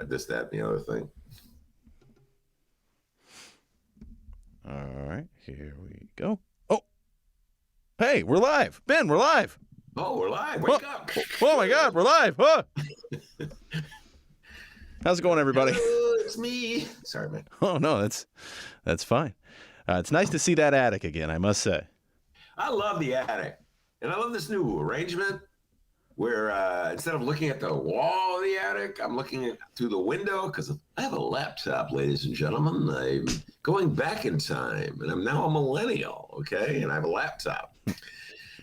this, that, and the other thing. All right, here we go. Oh, hey, we're live. Ben, we're live. Oh, we're live. Wake up. Oh, my God, we're live. Oh. How's it going, everybody? Hello, it's me. Sorry, man. Oh, no, that's fine. It's nice to see that attic again, I must say. I love the attic. And I love this new arrangement where instead of looking at the wall of the attic, I'm looking through the window because I have a laptop, ladies and gentlemen. I'm going back in time, and I'm now a millennial, okay? And I have a laptop.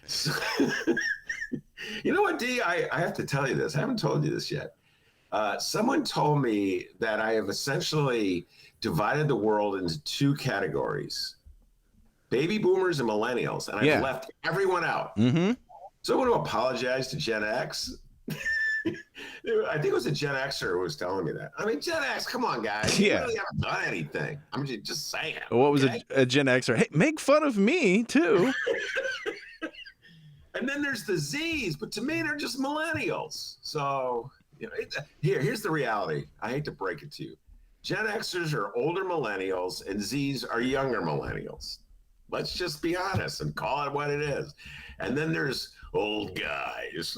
So, you know what, D? I have to tell you this. I haven't told you this yet. Someone told me that I have essentially divided the world into two categories. Baby boomers and millennials, and I've left everyone out. Mm-hmm. So I want to apologize to Gen X. I think it was a Gen Xer who was telling me that. I mean, Gen X, come on, guys. You really haven't done anything. I'm just saying. What was a Gen Xer? Hey, make fun of me, too. And then there's the Zs, but to me, they're just millennials. So, you know, here's the reality. I hate to break it to you. Gen Xers are older millennials, and Zs are younger millennials. Let's just be honest and call it what it is. And then there's old guys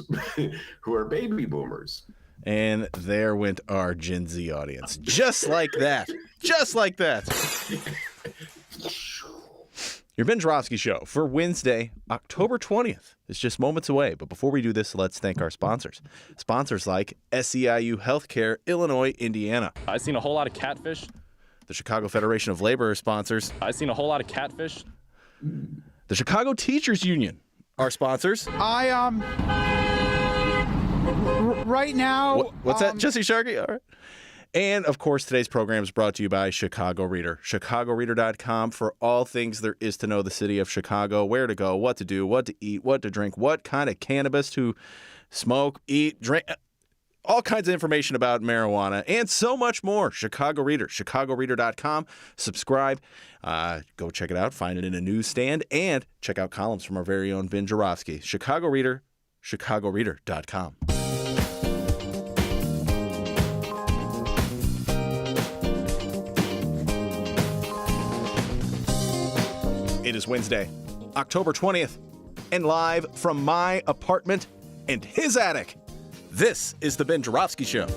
who are baby boomers. And there went our Gen Z audience. Just like that. Just like that. Your Ben Joravsky Show for Wednesday, October 20th. It's just moments away. But before we do this, let's thank our sponsors. Sponsors like SEIU Healthcare, Illinois, Indiana. I've seen a whole lot of catfish. The Chicago Federation of Labor sponsors. I've seen a whole lot of catfish. The Chicago Teachers Union are sponsors. Right now. What's that? Jesse Sharkey? All right. And, of course, today's program is brought to you by Chicago Reader. ChicagoReader.com for all things there is to know the city of Chicago, where to go, what to do, what to eat, what to drink, what kind of cannabis to smoke, eat, drink, all kinds of information about marijuana, and so much more. Chicago Reader, ChicagoReader.com. Subscribe. Go check it out. Find it in a newsstand. And check out columns from our very own Ben Joravsky. Chicago Reader, ChicagoReader.com. It is Wednesday, October 20th, and live from my apartment and his attic, this is the Ben Joravsky Show.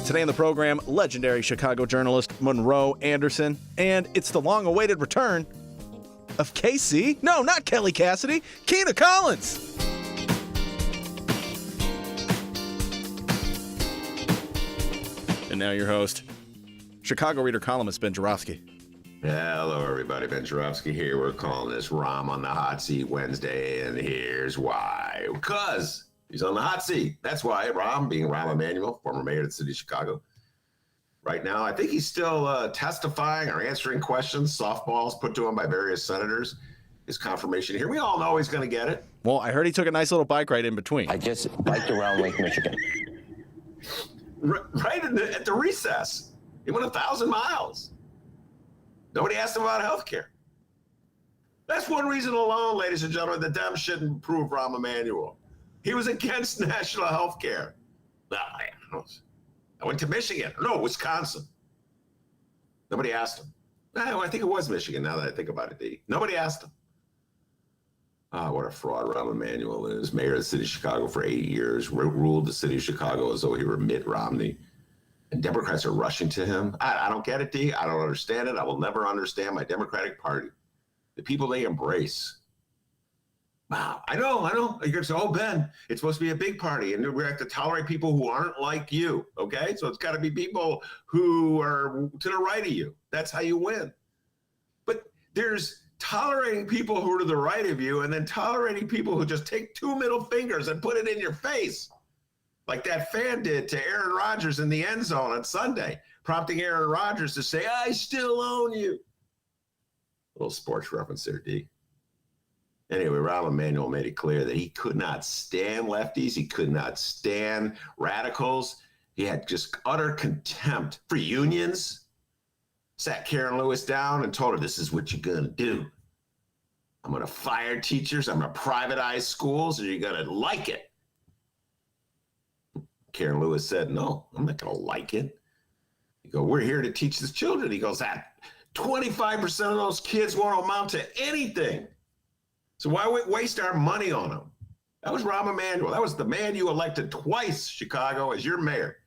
Today on the program, legendary Chicago journalist Monroe Anderson, and it's the long-awaited return of KC. No, not Kelly Cassidy, Keena Collins. And now your host, Chicago Reader columnist Ben Joravsky. Hello, everybody. Ben Joravsky here. We're calling this Rom on the Hot Seat Wednesday, and here's why. Because he's on the hot seat. That's why Rom, being Rahm Emanuel, former mayor of the city of Chicago. Right now, I think he's still testifying or answering questions, softballs put to him by various senators. His confirmation here. We all know he's going to get it. Well, I heard he took a nice little bike ride in between. I just biked around Lake Michigan. Right at the recess. He went 1,000 miles. Nobody asked him about health care. That's one reason alone, ladies and gentlemen, the Dems shouldn't approve Rahm Emanuel. He was against national health care. I went to Michigan. No, Wisconsin. Nobody asked him. I think it was Michigan, now that I think about it, D. Nobody asked him. What a fraud Rahm Emanuel is. Mayor of the city of Chicago for 8 years, ruled the city of Chicago as though he were Mitt Romney. And Democrats are rushing to him. I don't get it, D. I don't understand it. I will never understand my Democratic Party. The people they embrace. Wow, I know. You're going to say, oh, Ben, it's supposed to be a big party, and we have to tolerate people who aren't like you, okay? So it's got to be people who are to the right of you. That's how you win. But there's tolerating people who are to the right of you and then tolerating people who just take two middle fingers and put it in your face, like that fan did to Aaron Rodgers in the end zone on Sunday, prompting Aaron Rodgers to say, I still own you. A little sports reference there, D. Anyway, Rahm Emanuel made it clear that he could not stand lefties. He could not stand radicals. He had just utter contempt for unions. Sat Karen Lewis down and told her, this is what you're going to do. I'm going to fire teachers. I'm going to privatize schools, and you're going to like it. Karen Lewis said, no, I'm not going to like it. You go, we're here to teach the children. He goes, that 25% of those kids won't amount to anything. So why waste our money on them? That was Rahm Emanuel. That was the man you elected twice, Chicago, as your mayor.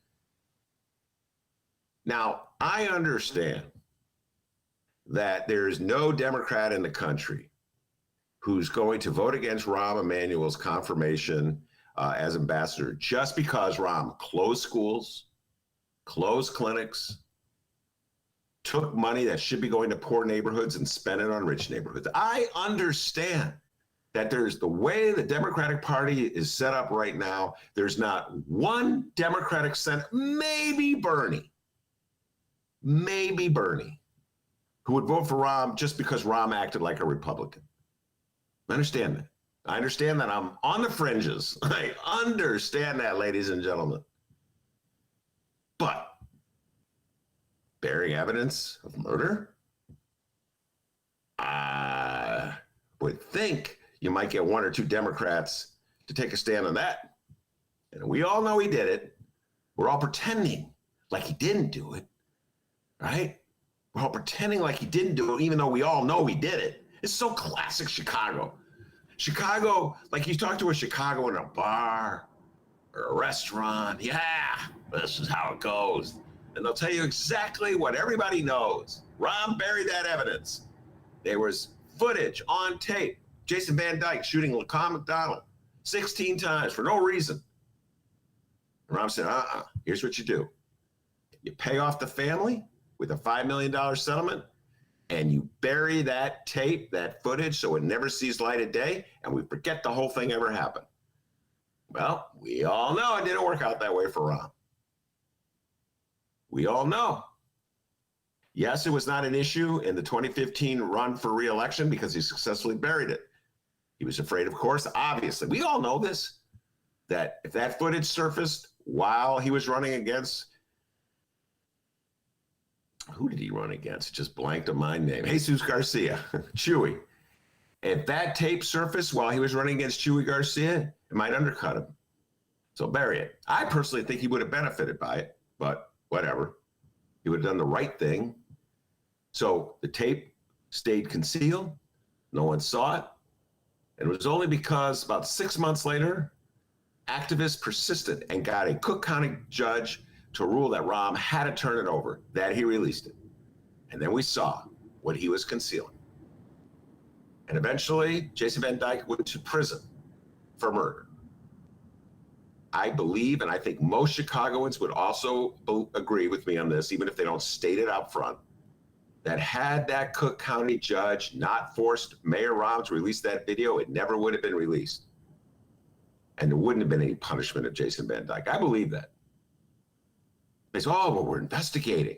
Now, I understand that there is no Democrat in the country who's going to vote against Rahm Emanuel's confirmation as ambassador just because Rahm closed schools, closed clinics, took money that should be going to poor neighborhoods and spent it on rich neighborhoods. I understand that there's the way the Democratic Party is set up right now. There's not one Democratic senator, maybe Bernie, who would vote for Rahm just because Rahm acted like a Republican. I understand that. I understand that I'm on the fringes. I understand that, ladies and gentlemen. But bearing evidence of murder, I would think you might get one or two Democrats to take a stand on that. And we all know he did it. We're all pretending like he didn't do it, right? We're all pretending like he didn't do it, even though we all know he did it. It's so classic Chicago. Chicago, like you talk to a Chicago in a bar or a restaurant, yeah, this is how it goes. And they'll tell you exactly what everybody knows. Rahm buried that evidence. There was footage on tape. Jason Van Dyke shooting LaCon McDonald 16 times for no reason. And Rahm said, here's what you do. You pay off the family with a $5 million settlement, and you bury that tape, that footage, so it never sees light of day, and we forget the whole thing ever happened. Well, we all know it didn't work out that way for Rahm. We all know. Yes, it was not an issue in the 2015 run for re-election because he successfully buried it. He was afraid, of course, obviously. We all know this, that if that footage surfaced while he was running against, who did he run against? Just blanked on my name. Jesus Garcia, Chewy. If that tape surfaced while he was running against Chewy Garcia, it might undercut him. So bury it. I personally think he would have benefited by it, but whatever. He would have done the right thing. So the tape stayed concealed. No one saw it. And it was only because about 6 months later, activists persisted and got a Cook County judge to rule that Rahm had to turn it over, that he released it. And then we saw what he was concealing. And eventually, Jason Van Dyke went to prison for murder. I believe, and I think most Chicagoans would also agree with me on this, even if they don't state it out front, that had that Cook County judge not forced Mayor Rahm to release that video, it never would have been released. And there wouldn't have been any punishment of Jason Van Dyke. I believe that. They say, oh, well, we're investigating.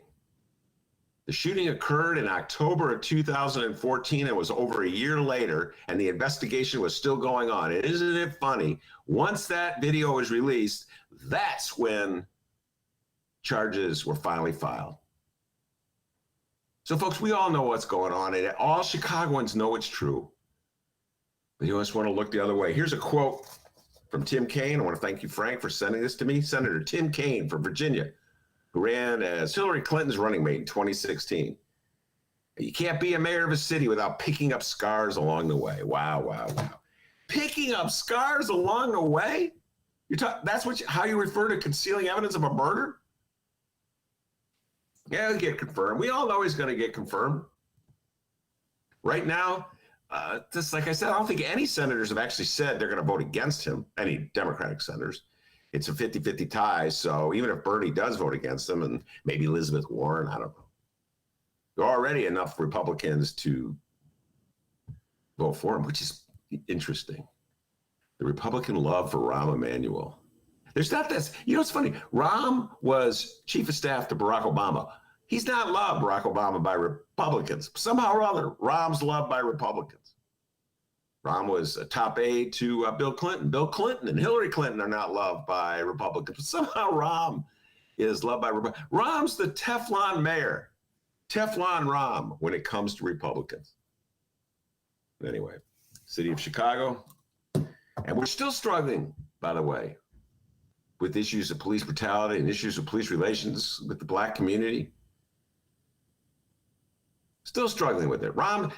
The shooting occurred in October of 2014. It was over a year later, and the investigation was still going on. And isn't it funny? Once that video was released, that's when charges were finally filed. So, folks, we all know what's going on, and all Chicagoans know it's true. But you just want to look the other way. Here's a quote from Tim Kaine. I want to thank you, Frank, for sending this to me. Senator Tim Kaine from Virginia, who ran as Hillary Clinton's running mate in 2016. You can't be a mayor of a city without picking up scars along the way. Wow, wow, wow. Picking up scars along the way? That's how you refer to concealing evidence of a murder? Yeah, it'll get confirmed. We all know he's going to get confirmed. Right now, just like I said, I don't think any senators have actually said they're going to vote against him, any Democratic senators. It's a 50-50 tie, so even if Bernie does vote against him, and maybe Elizabeth Warren, I don't know. There are already enough Republicans to vote for him, which is interesting. The Republican love for Rahm Emanuel. There's not this, it's funny. Rahm was chief of staff to Barack Obama. He's not loved, Barack Obama, by Republicans. Somehow or other, Rahm's loved by Republicans. Rahm was a top aide to Bill Clinton. Bill Clinton and Hillary Clinton are not loved by Republicans. But somehow Rahm is loved by Republicans. Rahm's the Teflon mayor. Teflon Rahm when it comes to Republicans. Anyway, city of Chicago. And we're still struggling, by the way, with issues of police brutality and issues of police relations with the Black community. Still struggling with it. Rahm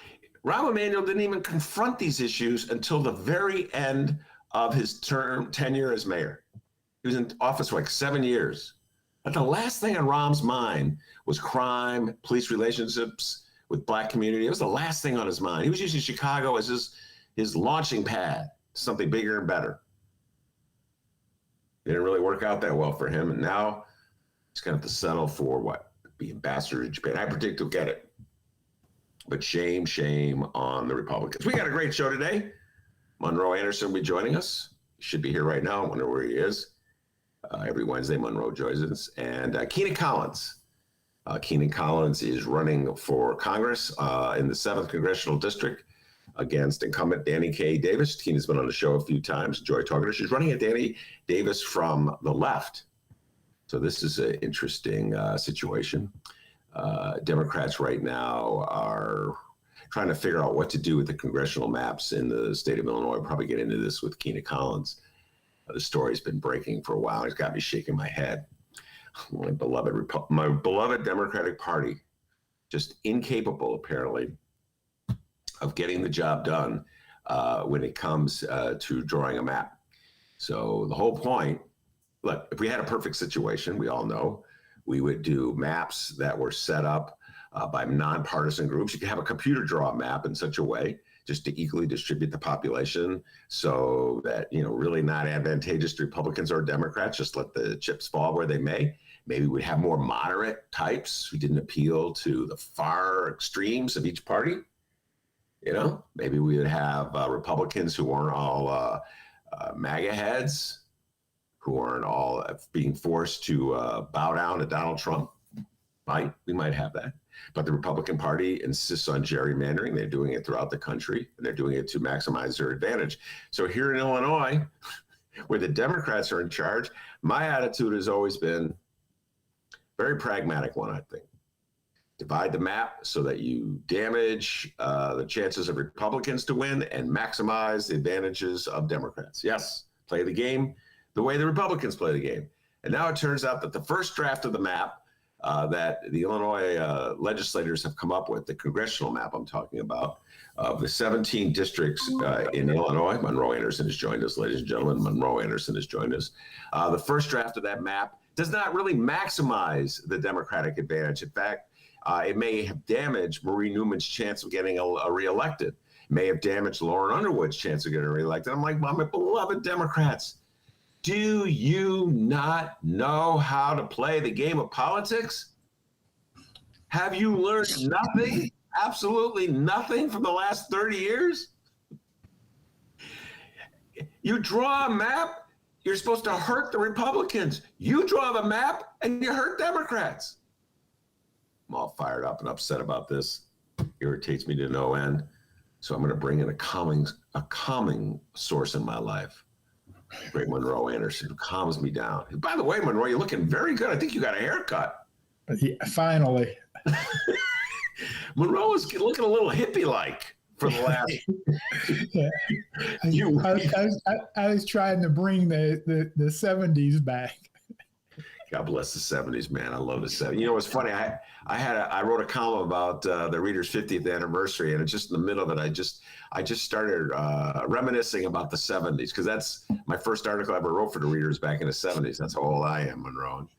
Emanuel didn't even confront these issues until the very end of his tenure as mayor. He was in office for like 7 years. But the last thing on Rahm's mind was crime, police relationships with Black community. It was the last thing on his mind. He was using Chicago as his launching pad, something bigger and better. It didn't really work out that well for him. And now he's going to have to settle for what? Be ambassador to Japan. I predict he'll get it. But shame on the Republicans. We got a great show today. Monroe Anderson will be joining us. He should be here right now. I wonder where he is. Every Wednesday, Monroe joins us. And Keena Collins. Keena Collins is running for Congress in the 7th Congressional District against incumbent Danny K. Davis. Keena's been on the show a few times. Enjoy talking to her. She's running at Danny Davis from the left. So this is an interesting situation. Democrats right now are trying to figure out what to do with the congressional maps in the state of Illinois. We'll probably get into this with Keena Collins. The story's been breaking for a while. It's got me shaking my head. My beloved Democratic Party, just incapable, apparently, of getting the job done when it comes to drawing a map. So the whole point, look, if we had a perfect situation, we all know, we would do maps that were set up by nonpartisan groups. You could have a computer draw a map in such a way just to equally distribute the population so that, really not advantageous to Republicans or Democrats. Just let the chips fall where they may. Maybe we'd have more moderate types who didn't appeal to the far extremes of each party. Maybe we would have Republicans who weren't all MAGA heads, who weren't all being forced to bow down to Donald Trump. We might have that. But the Republican Party insists on gerrymandering. They're doing it throughout the country, and they're doing it to maximize their advantage. So here in Illinois, where the Democrats are in charge, my attitude has always been very pragmatic one, I think. Divide the map so that you damage the chances of Republicans to win and maximize the advantages of Democrats. Yes, play the game the way the Republicans play the game. And now it turns out that the first draft of the map that the Illinois legislators have come up with, the congressional map I'm talking about, of the 17 districts in Illinois. Monroe Anderson has joined us, ladies and gentlemen. Monroe Anderson has joined us. The first draft of that map does not really maximize the Democratic advantage. In fact, it may have damaged Marie Newman's chance of getting reelected. It may have damaged Lauren Underwood's chance of getting reelected. I'm like, my beloved Democrats, do you not know how to play the game of politics? Have you learned nothing, absolutely nothing from the last 30 years? You draw a map, you're supposed to hurt the Republicans. You draw the map and you hurt Democrats. I'm all fired up and upset about this. Irritates me to no end. So I'm going to bring in a calming source in my life. Great Monroe Anderson, who calms me down. By the way, Monroe, you're looking very good. I think you got a haircut. Yeah, finally. Monroe is looking a little hippie-like for the last. I was trying to bring the 70s back. God bless the 70s, man. I love the 70s. You know, it's funny. I wrote a column about the Reader's 50th anniversary, and it's just in the middle of it. I just started reminiscing about the 70s, because that's my first article I ever wrote for the Readers back in the 70s. That's how old I am, Monroe.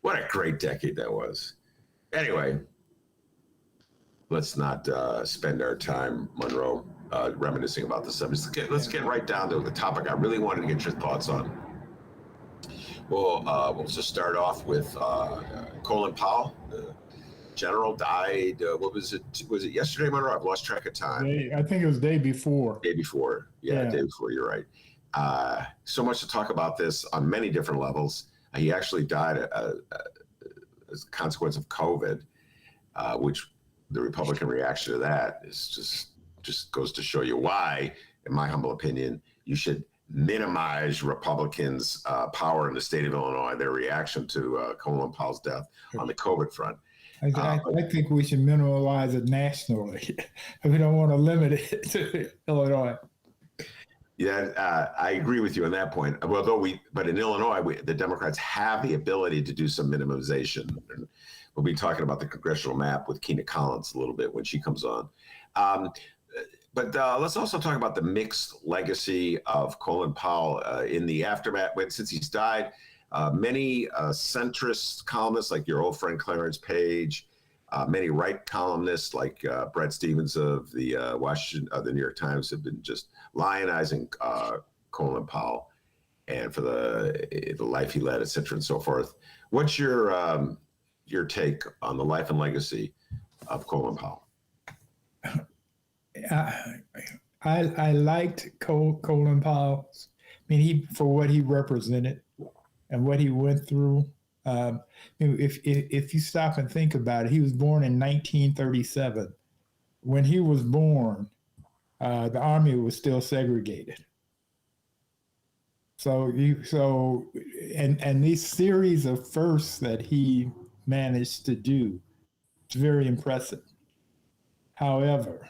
What a great decade that was. Anyway, let's not spend our time, Monroe, reminiscing about the 70s. Let's get right down to the topic I really wanted to get your thoughts on. We'll just start off with Coleman Powell. The general died. What was it? Was it yesterday, Monroe? I've lost track of time. I think it was day before. Day before. Yeah, day before. You're right. So much to talk about this on many different levels. He actually died as a consequence of COVID, which the Republican reaction to that is just goes to show you why, in my humble opinion, you should minimize Republicans' power in the state of Illinois, their reaction to Coleman Powell's death on the COVID front. I think we should minimize it nationally. We don't want to limit it to Illinois. Yeah, I agree with you on that point. But in Illinois, the Democrats have the ability to do some minimization. And we'll be talking about the congressional map with Keena Collins a little bit when she comes on. But let's also talk about the mixed legacy of Colin Powell in the aftermath. Since he's died, many centrist columnists like your old friend Clarence Page, many right columnists like Bret Stephens of the the New York Times have been just lionizing Colin Powell and for the life he led, et cetera, and so forth. What's your take on the life and legacy of Colin Powell? I liked Colin Powell. I mean, for what he represented and what he went through. If you stop and think about it, he was born in 1937. When he was born, the Army was still segregated. And these series of firsts that he managed to do, it's very impressive. However,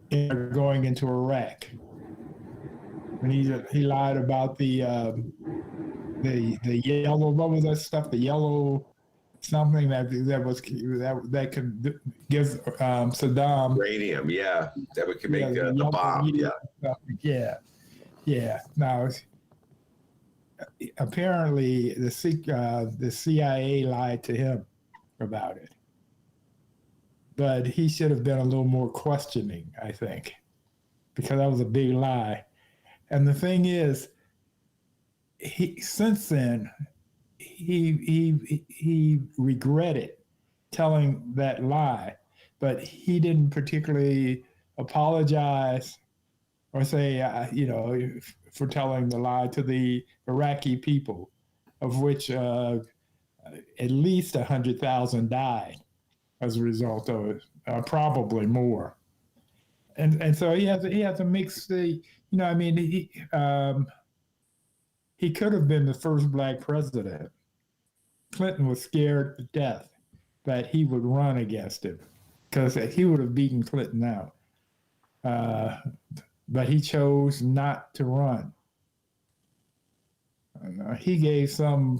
going into Iraq, when he lied about the yellow, what was that stuff? The yellow something that could give Saddam Uranium, yeah, that we could make the bomb, yeah. Now, apparently, the CIA lied to him about it, but he should have been a little more questioning, I think, because that was a big lie. And the thing is, since then, he regretted telling that lie, but he didn't particularly apologize or say, for telling the lie to the Iraqi people, of which at least 100,000 died as a result of it, probably more. And so he has to mix the, he could have been the first black president. Clinton was scared to death that he would run against him because he would have beaten Clinton out. But he chose not to run. He gave some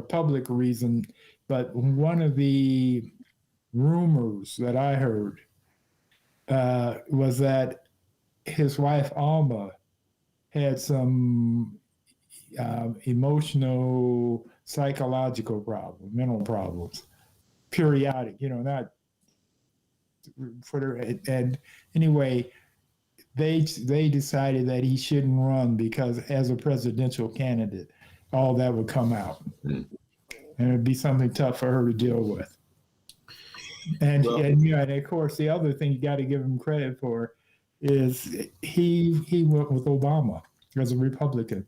public reason, but one of the rumors that I heard was that his wife Alma had some emotional, psychological problems, mental problems, periodic, not for her. And anyway, they decided that he shouldn't run because as a presidential candidate, all that would come out. And it'd be something tough for her to deal with. And of course, the other thing you got to give him credit for is he went with Obama as a Republican.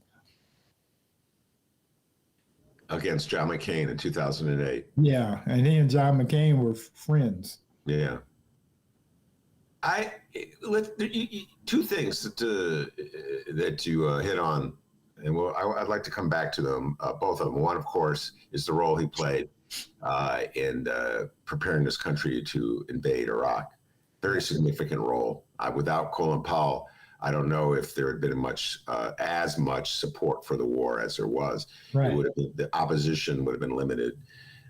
Against John McCain in 2008. Yeah, and he and John McCain were friends. Yeah. Two things that you hit on, and I'd like to come back to them, both of them. One, of course, is the role he played in preparing this country to invade Iraq. Very significant role. Without Colin Powell, I don't know if there had been as much support for the war as there was. Right. It would have been, the opposition would have been limited.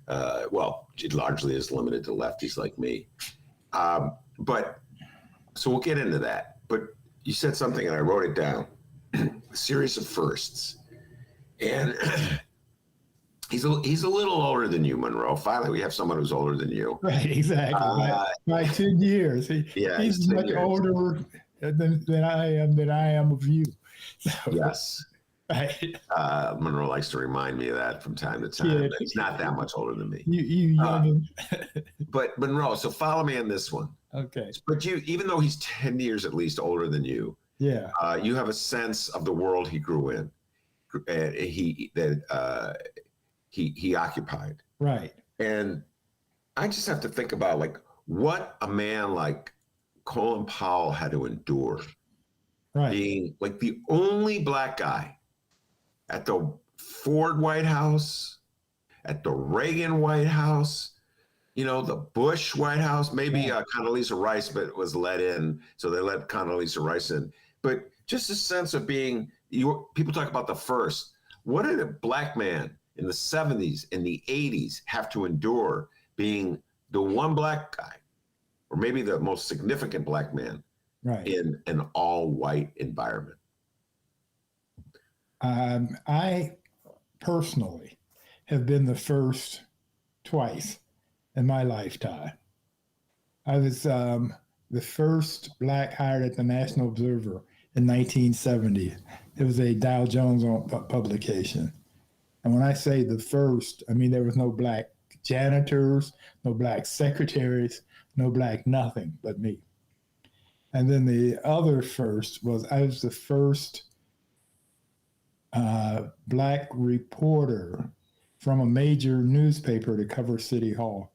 It largely is limited to lefties like me. So we'll get into that. But you said something, and I wrote it down. A series of firsts, and he's a little older than you, Monroe. Finally, we have someone who's older than you. Right, exactly. By 10 years. He's much older than I am of you. So, yes. Right. Monroe likes to remind me of that from time to time. But he's not that much older than me. You young. But Monroe, so follow me on this one. Okay. But even though he's 10 years at least older than you, yeah, you have a sense of the world he grew in, and he occupied. Right. And I just have to think about what a man like Colin Powell had to endure Right. being like the only black guy at the Ford White House, at the Reagan White House, the Bush White House, maybe Condoleezza Rice, but was let in, so they let Condoleezza Rice in. But just a sense of being, people talk about the first. What did a black man in the 70s and the 80s have to endure being the one black guy, or maybe the most significant black man in an all-white environment? I personally have been the first twice in my lifetime. I was the first black hired at the National Observer in 1970. It was a Dow Jones publication. And when I say the first, I mean there was no black janitors, no black secretaries, no black nothing but me. And then the other first was I was the first black reporter from a major newspaper to cover City Hall.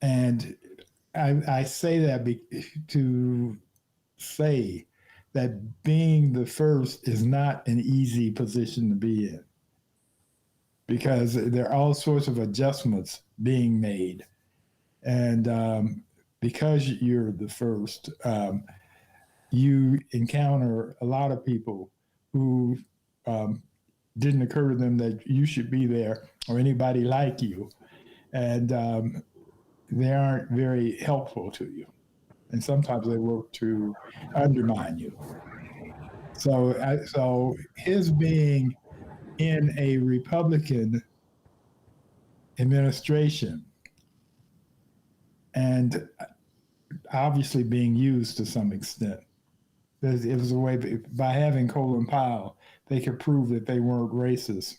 And I say that to say that being the first is not an easy position to be in, because there are all sorts of adjustments being made. And because you're the first, you encounter a lot of people who didn't occur to them that you should be there or anybody like you. And they aren't very helpful to you. And sometimes they work to undermine you. So his being in a Republican administration and obviously being used to some extent, it was a way, by having Colin Powell, they could prove that they weren't racist.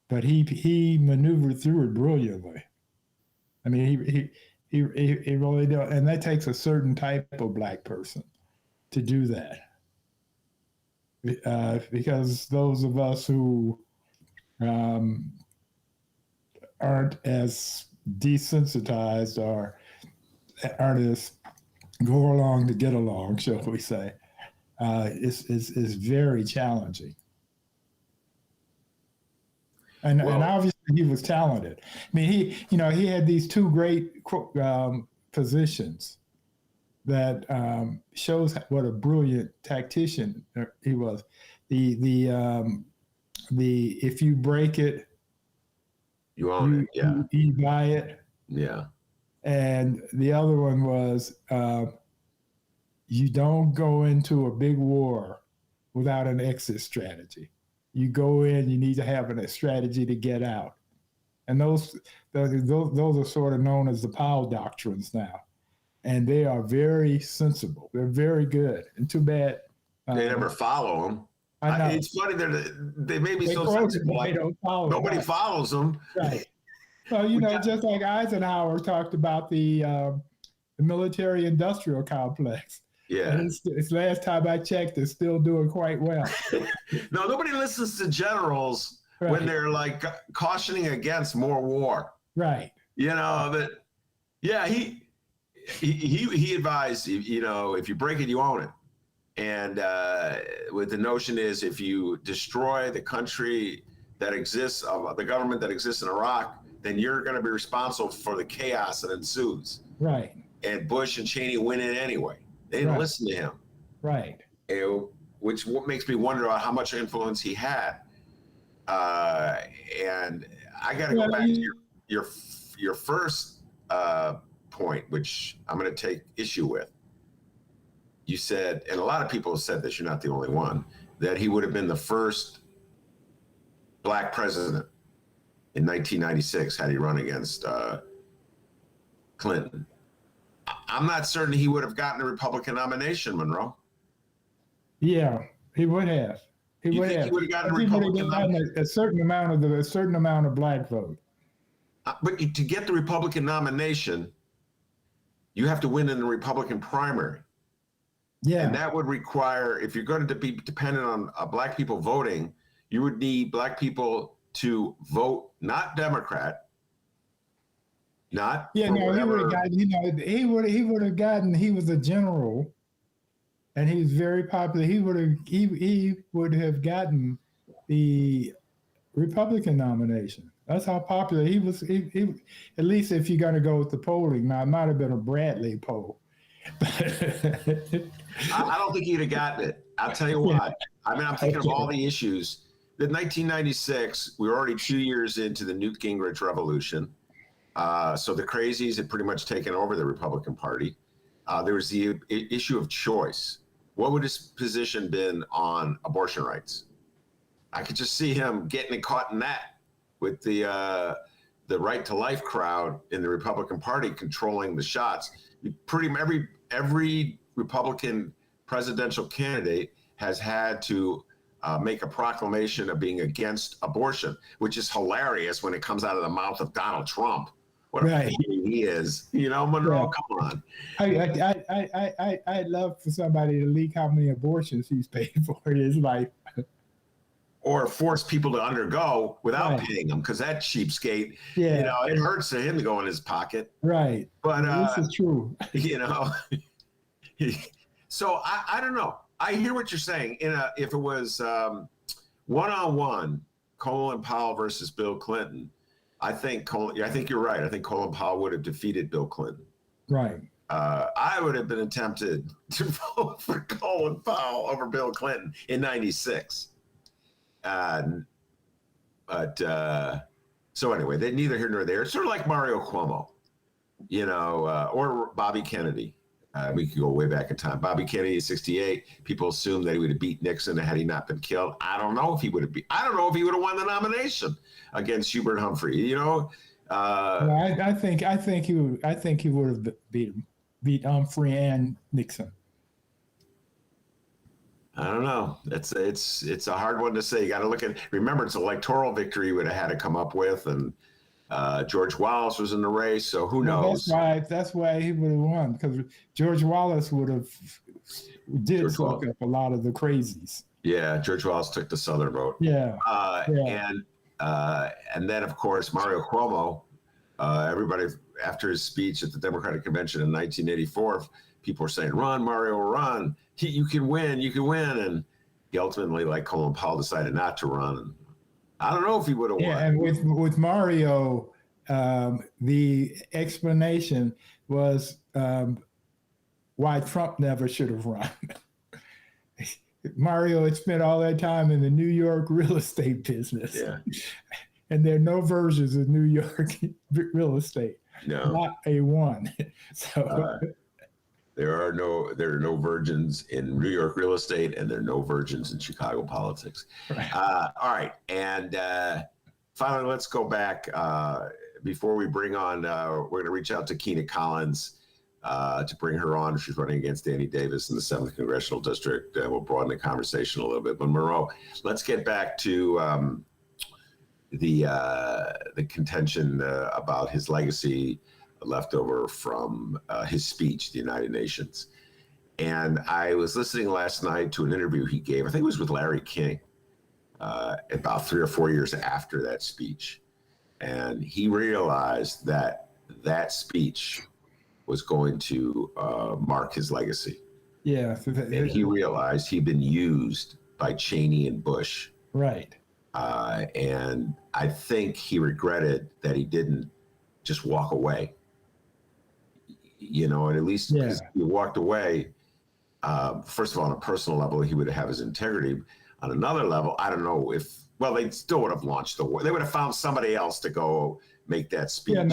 But he maneuvered through it brilliantly. I mean, he really did, and that takes a certain type of black person to do that. Because those of us who aren't as desensitized or aren't as go along to get along, shall we say, is very challenging. And obviously he was talented. I mean, he had these two great positions that shows what a brilliant tactician he was. The if you break it, you own it. Yeah, you buy it. Yeah. And the other one was you don't go into a big war without an exit strategy. You go in, you need to have a strategy to get out. And those are sort of known as the Powell doctrines now. And they are very sensible. They're very good. And too bad. They never follow them. I know. It's funny, they may be so sensible. Like, nobody follows them. Right. Well, just like Eisenhower talked about the military-industrial complex. Yeah. And it's last time I checked, it's still doing quite well. No, nobody listens to generals when they're like cautioning against more war. Right. But yeah, he advised, if you break it, you own it. And with the notion is if you destroy the country that exists, the government that exists in Iraq, then you're going to be responsible for the chaos that ensues. Right. And Bush and Cheney win it anyway. They didn't listen to him. Right. Which makes me wonder about how much influence he had. And I got to go back to your first point, which I'm going to take issue with. You said, and a lot of people have said this, you're not the only one, that he would have been the first black president in 1996 had he run against Clinton. I'm not certain he would have gotten a Republican nomination, Monroe. Yeah, he would have. He would have gotten a Republican nomination? A certain amount of black vote. But to get the Republican nomination, you have to win in the Republican primary. Yeah. And that would require, if you're going to be dependent on black people voting, you would need black people to vote not Democrat, not he would have gotten. He would have gotten. He was a general, and he was very popular. He would have gotten the Republican nomination. That's how popular he was. At least if you're going to go with the polling. Now, it might have been a Bradley poll. I don't think he'd have gotten it. I'll tell you why. I mean, I'm thinking of all the issues. In 1996, we were already 2 years into the Newt Gingrich revolution. So the crazies had pretty much taken over the Republican Party. There was the issue of choice. What would his position been on abortion rights? I could just see him getting caught in that with the right to life crowd in the Republican Party controlling the shots. Pretty every Republican presidential candidate has had to make a proclamation of being against abortion, which is hilarious when it comes out of the mouth of Donald Trump. What a fool he is, Monroe. Yeah. Come on. I'd love for somebody to leak how many abortions he's paid for in his life, or force people to undergo without paying them, because that cheapskate, it hurts to him to go in his pocket. Right. But this is true. So I don't know. I hear what you're saying. If it was one-on-one, Colin Powell versus Bill Clinton, I think you're right. I think Colin Powell would have defeated Bill Clinton. Right. I would have been tempted to vote for Colin Powell over Bill Clinton in '96. So anyway, they neither here nor there. It's sort of like Mario Cuomo, or Bobby Kennedy. We could go way back in time. Bobby Kennedy, 68. People assumed that he would have beat Nixon had he not been killed. I don't know if he would have won the nomination against Hubert Humphrey. I think he would have beat Humphrey and Nixon. I don't know. It's a hard one to say. You got to look at. Remember, it's an electoral victory he would have had to come up with, and George Wallace was in the race, so who knows? That's why he would have won, because George Wallace did soak up a lot of the crazies. Yeah, George Wallace took the Southern vote. Yeah. And then of course Mario Cuomo. Everybody after his speech at the Democratic Convention in 1984, people were saying, "Run, Mario, run! You can win, and he ultimately, like Colin Powell, decided not to run. And I don't know if he would have won. Yeah, and with Mario, the explanation was why Trump never should have run. Mario had spent all that time in the New York real estate business. Yeah. And there are no versions of New York real estate. No. Not a one. So there are no virgins in New York real estate, and there are no virgins in Chicago politics. Right. All right. And finally, let's go back before we bring on, we're going to reach out to Keena Collins to bring her on. She's running against Danny Davis in the 7th Congressional District. We'll broaden the conversation a little bit. But Monroe, let's get back to the contention about his legacy left over from his speech at the United Nations. And I was listening last night to an interview he gave, I think it was with Larry King, about 3 or 4 years after that speech. And he realized that speech was going to mark his legacy. Yeah. And he realized he'd been used by Cheney and Bush. Right. And I think he regretted that he didn't just walk away. And at least because he walked away, first of all, on a personal level, he would have his integrity. On another level, I don't know they still would have launched the war. They would have found somebody else to go make that speech. Yeah,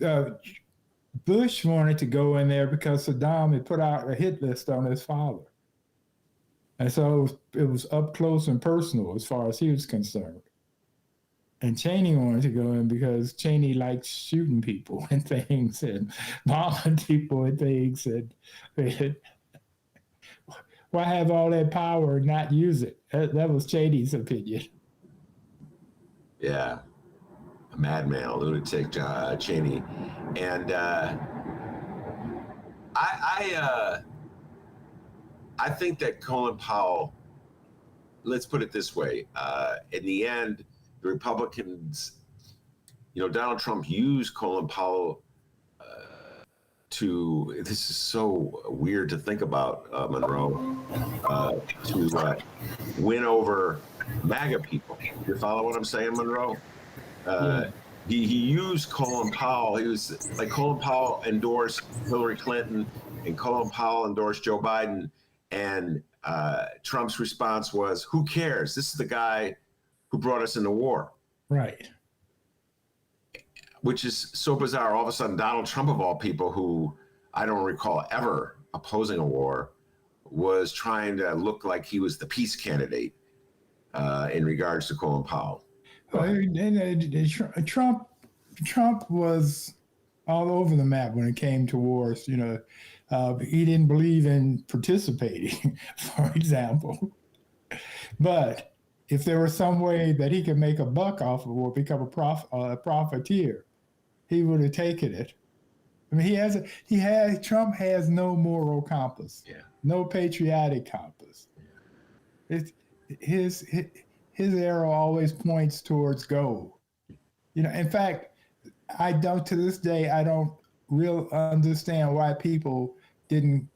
no, Bush wanted to go in there because Saddam had put out a hit list on his father. And so it was up close and personal as far as he was concerned. And Cheney wanted to go in because Cheney likes shooting people and things and bombing people and things. And why have all that power and not use it? That was Cheney's opinion. Yeah. A madman, a lunatic, Cheney. And I think that Colin Powell, let's put it this way, in the end, the Republicans, Donald Trump used Colin Powell this is so weird to think about, Monroe, to win over MAGA people. You follow what I'm saying, Monroe? He used Colin Powell. He was like, Colin Powell endorsed Hillary Clinton, and Colin Powell endorsed Joe Biden. And Trump's response was, "Who cares? This is the guy who brought us into war." Right. Which is so bizarre. All of a sudden, Donald Trump, of all people, who I don't recall ever opposing a war, was trying to look like he was the peace candidate in regards to Colin Powell. Trump was all over the map when it came to wars. He didn't believe in participating, for example. But if there was some way that he could make a buck off of or become a profiteer, he would have taken it. I mean, Trump has no moral compass, no patriotic compass. His arrow always points towards gold. In fact, to this day, I don't really understand why people didn't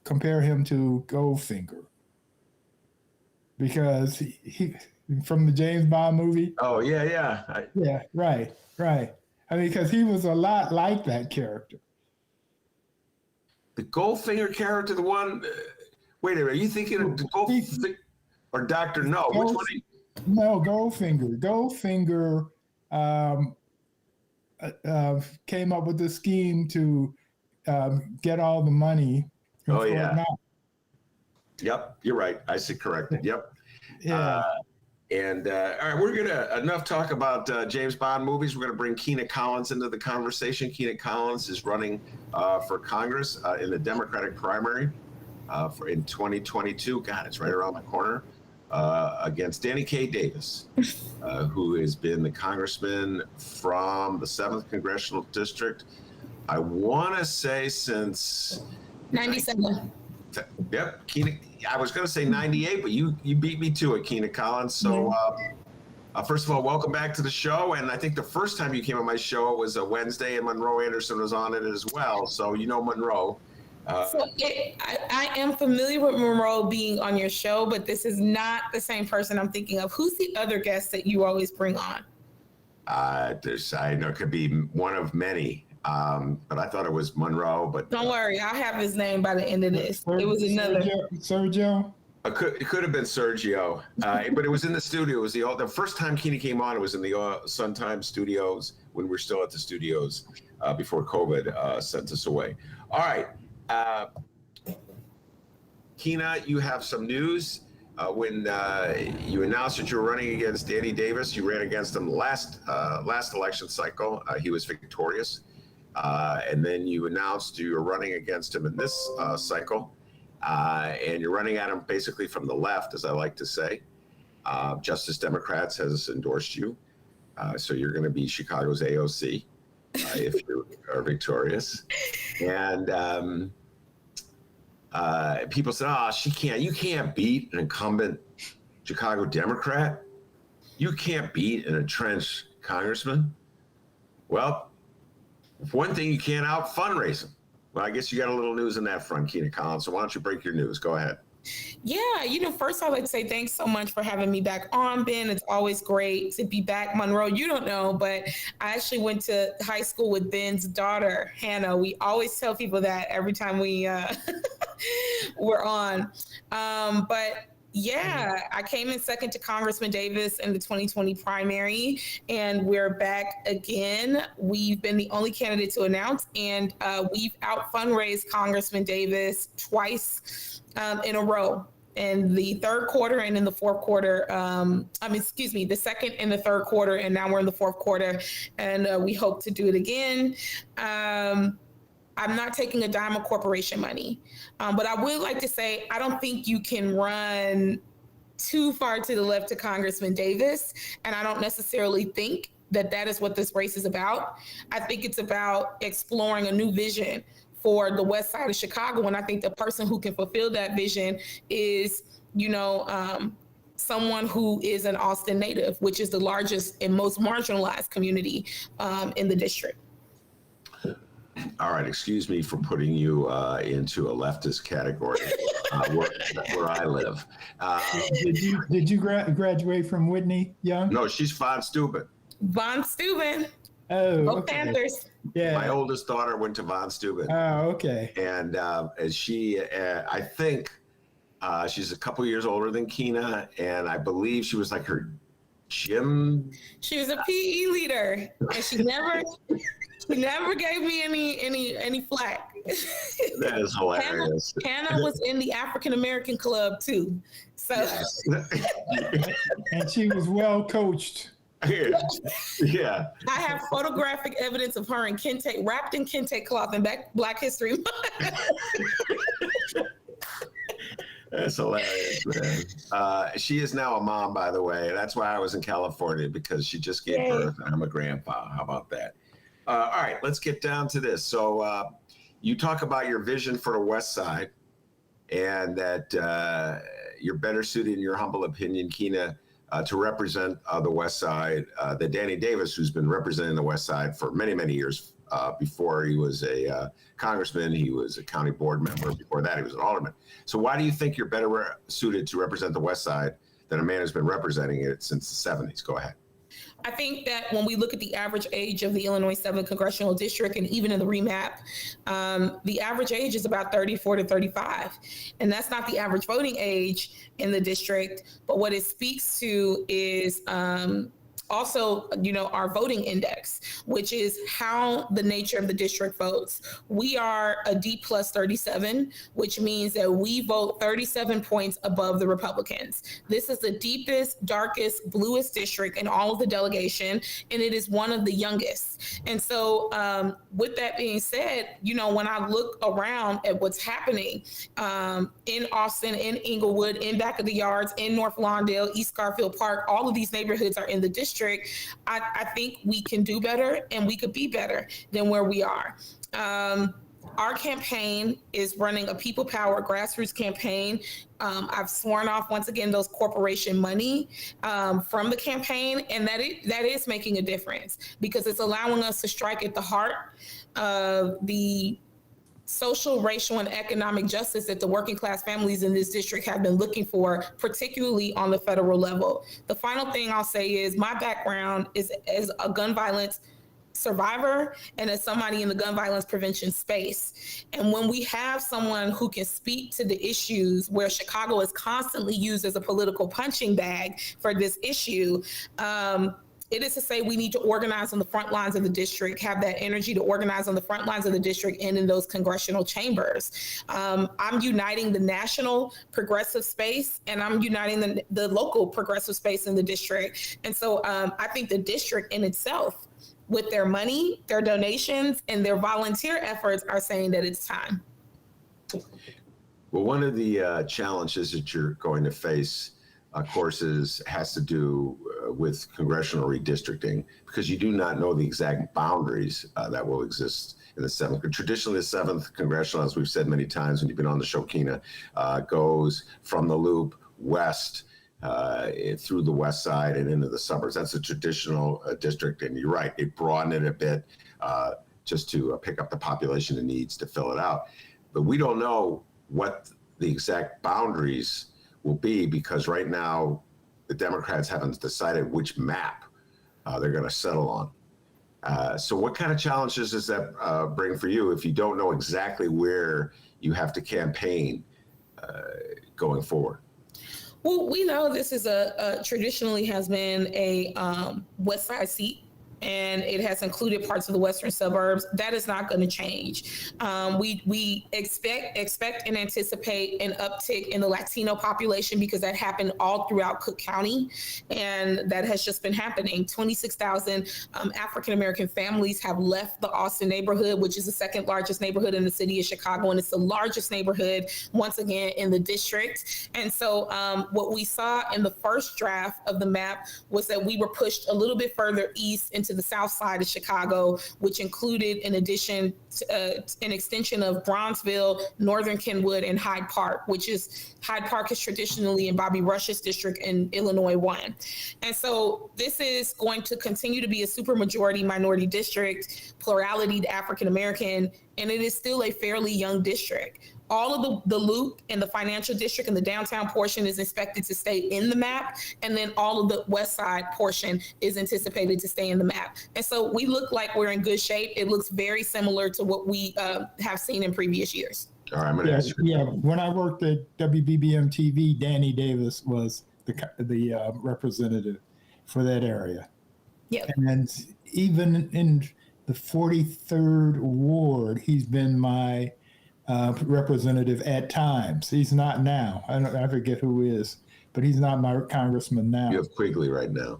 compare him to Goldfinger. Because he from the James Bond movie. Oh, yeah. Yeah, right. I mean, because he was a lot like that character. The Goldfinger character, the one. Wait a minute, are you thinking of Goldfinger or Dr. No? Which one? No, Goldfinger. Goldfinger came up with the scheme to get all the money. Oh, yeah. Yep, you're right. I said corrected. Yep. Yeah. All right, we're gonna enough talk about James Bond movies. We're gonna bring Keena Collins into the conversation. Keena Collins is running for Congress in the Democratic primary in 2022. God, it's right around the corner. Against Danny K. Davis, who has been the congressman from the 7th Congressional District. I want to say since 97. Yep, Keena. I was going to say 98, but you beat me to it, Keena Collins. So, first of all, welcome back to the show. And I think the first time you came on my show, it was a Wednesday, and Monroe Anderson was on it as well. So Monroe. I am familiar with Monroe being on your show, but this is not the same person I'm thinking of. Who's the other guest that you always bring on? I know it could be one of many. But I thought it was Monroe. But don't worry, I'll have his name by the end of this. It was another Sergio. It could have been Sergio, but it was in the studio. It was the first time Keena came on. It was in the Sun Times studios when we were still at the studios before COVID sent us away. All right, Keena, you have some news. When you announced that you were running against Danny Davis, you ran against him last election cycle. He was victorious. And then you announced you were running against him in this cycle. And you're running at him basically from the left, as I like to say. Justice Democrats has endorsed you. So you're going to be Chicago's AOC if you are victorious. And people said, you can't beat an incumbent Chicago Democrat. You can't beat an entrenched congressman. Well, one thing, you can't out fundraising. Well, I guess you got a little news on that front, Keena Collins. So why don't you break your news? Go ahead. Yeah, first I'd like to say thanks so much for having me back on, Ben. It's always great to be back. Monroe, you don't know, but I actually went to high school with Ben's daughter, Hannah. We always tell people that every time we we're on. But yeah, I came in second to Congressman Davis in the 2020 primary, and we're back again. We've been the only candidate to announce, and we've out fundraised Congressman Davis twice in a row. In the third quarter and in the fourth quarter, the second and the third quarter, and now we're in the fourth quarter, and we hope to do it again. I'm not taking a dime of corporation money. But I would like to say, I don't think you can run too far to the left to Congressman Davis. And I don't necessarily think that is what this race is about. I think it's about exploring a new vision for the west side of Chicago. And I think the person who can fulfill that vision is, someone who is an Austin native, which is the largest and most marginalized community in the district. All right, excuse me for putting you into a leftist category where I live. Did you graduate from Whitney Young? No, she's Von Steuben. Von Steuben. Oh, Go okay. Panthers. Yeah. My oldest daughter went to Von Steuben. Oh, okay. And she, I think she's a couple years older than Kina, and I believe she was like her gym. She was a PE leader, and she never gave me any flack. That is hilarious. Hannah was in the African American club too, so And she was well coached. Yeah. I have photographic evidence of her in kente, wrapped in kente cloth in Black History Month. That's hilarious, man. She is now a mom, by the way. That's why I was in California, because she just gave birth and I'm a grandpa. How about that? All right, let's get down to this. So you talk about your vision for the West Side, and that you're better suited, in your humble opinion, Kina, to represent the West Side than Danny Davis, who's been representing the West Side for many, many years. Before he was a congressman, he was a county board member. Before that, he was an alderman. So why do you think you're better suited to represent the West Side than a man who's been representing it since the 70s? Go ahead. I think that when we look at the average age of the Illinois 7th Congressional District, and even in the remap, the average age is about 34 to 35. And that's not the average voting age in the district, but what it speaks to is also, our voting index, which is how the nature of the district votes. We are a D plus 37, which means that we vote 37 points above the Republicans. This is the deepest, darkest, bluest district in all of the delegation, and it is one of the youngest. And so with that being said, when I look around at what's happening in Austin, in Inglewood, in Back of the Yards, in North Lawndale, East Garfield Park, all of these neighborhoods are in the district. I think we can do better, and we could be better than where we are. Our campaign is running a people power grassroots campaign. I've sworn off, once again, those corporation money from the campaign, and that is making a difference, because it's allowing us to strike at the heart of the social, racial, and economic justice that the working class families in this district have been looking for, particularly on the federal level. The final thing I'll say is my background is as a gun violence survivor and as somebody in the gun violence prevention space. And when we have someone who can speak to the issues where Chicago is constantly used as a political punching bag for this issue, it is to say we need to organize on the front lines of the district, have that energy to organize on the front lines of the district and in those congressional chambers. I'm uniting the national progressive space, and I'm uniting the local progressive space in the district. And so I think the district in itself, with their money, their donations, and their volunteer efforts, are saying that it's time. Well, one of the challenges that you're going to face, of course, has to do with congressional redistricting, because you do not know the exact boundaries that will exist in the 7th. Traditionally, the 7th Congressional, as we've said many times when you've been on the show, Kina, goes from the Loop west through the West Side and into the suburbs. That's a traditional district, and you're right, it broadened it a bit just to pick up the population it needs to fill it out. But we don't know what the exact boundaries will be, because right now the Democrats haven't decided which map they're going to settle on. So what kind of challenges does that bring for you if you don't know exactly where you have to campaign going forward? Well, we know this is traditionally has been a West Side seat, and it has included parts of the western suburbs. That is not going to change. We expect and anticipate an uptick in the Latino population, because that happened all throughout Cook County, and that has just been happening. 26,000 African-American families have left the Austin neighborhood, which is the second largest neighborhood in the city of Chicago, and it's the largest neighborhood, once again, in the district. And so what we saw in the first draft of the map was that we were pushed a little bit further east into to the south side of Chicago, which included, in addition to, an extension of Bronzeville, Northern Kenwood, and Hyde Park, Hyde Park is traditionally in Bobby Rush's district in Illinois 1. And so this is going to continue to be a supermajority minority district, plurality to African American, and it is still a fairly young district. All of the loop and the financial district and the downtown portion is expected to stay in the map. And then all of the west side portion is anticipated to stay in the map. And so we look like we're in good shape. It looks very similar to what we have seen in previous years. All right, I'm going to ask you. Yeah, when I worked at WBBM TV, Danny Davis was the representative for that area. Yeah. And even in the 43rd Ward, he's been my representative at times. He's not now. I forget who is, but he's not my congressman now. You have Quigley right now.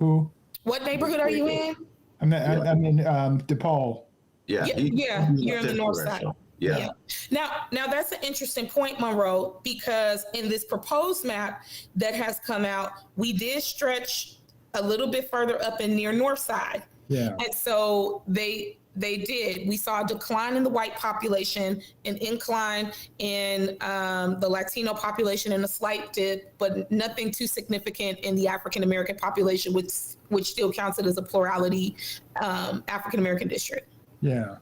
Who? What neighborhood are you in? I'm in DePaul. Yeah. You're in the north side. Yeah. Now that's an interesting point, Monroe, because in this proposed map that has come out, we did stretch a little bit further up and near north side. Yeah. And so they did. We saw a decline in the white population, an incline in the Latino population, and a slight dip, but nothing too significant in the African American population, which still counts it as a plurality African American district. Yeah.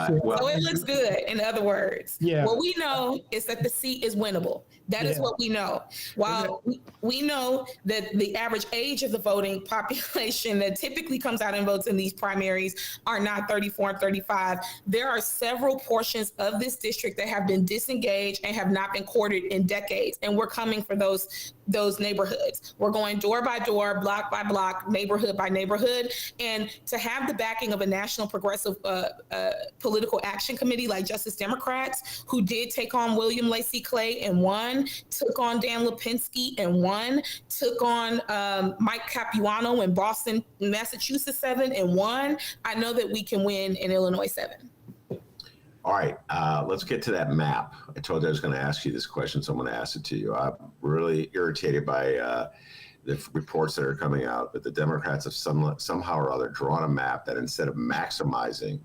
So it looks good, in other words. Yeah. What we know is that the seat is winnable. That is what we know. While we know that the average age of the voting population that typically comes out and votes in these primaries are not 34 and 35, there are several portions of this district that have been disengaged and have not been courted in decades. And we're coming for those neighborhoods. We're going door by door, block by block, neighborhood by neighborhood. And to have the backing of a national progressive political action committee like Justice Democrats, who did take on William Lacey Clay and won, took on Dan Lipinski and won, took on Mike Capuano in Boston, Massachusetts 7 and won, I know that we can win in Illinois 7. All right, let's get to that map. I told you I was going to ask you this question, so I'm going to ask it to you. I'm really irritated by the reports that are coming out that the Democrats have somehow or other drawn a map that instead of maximizing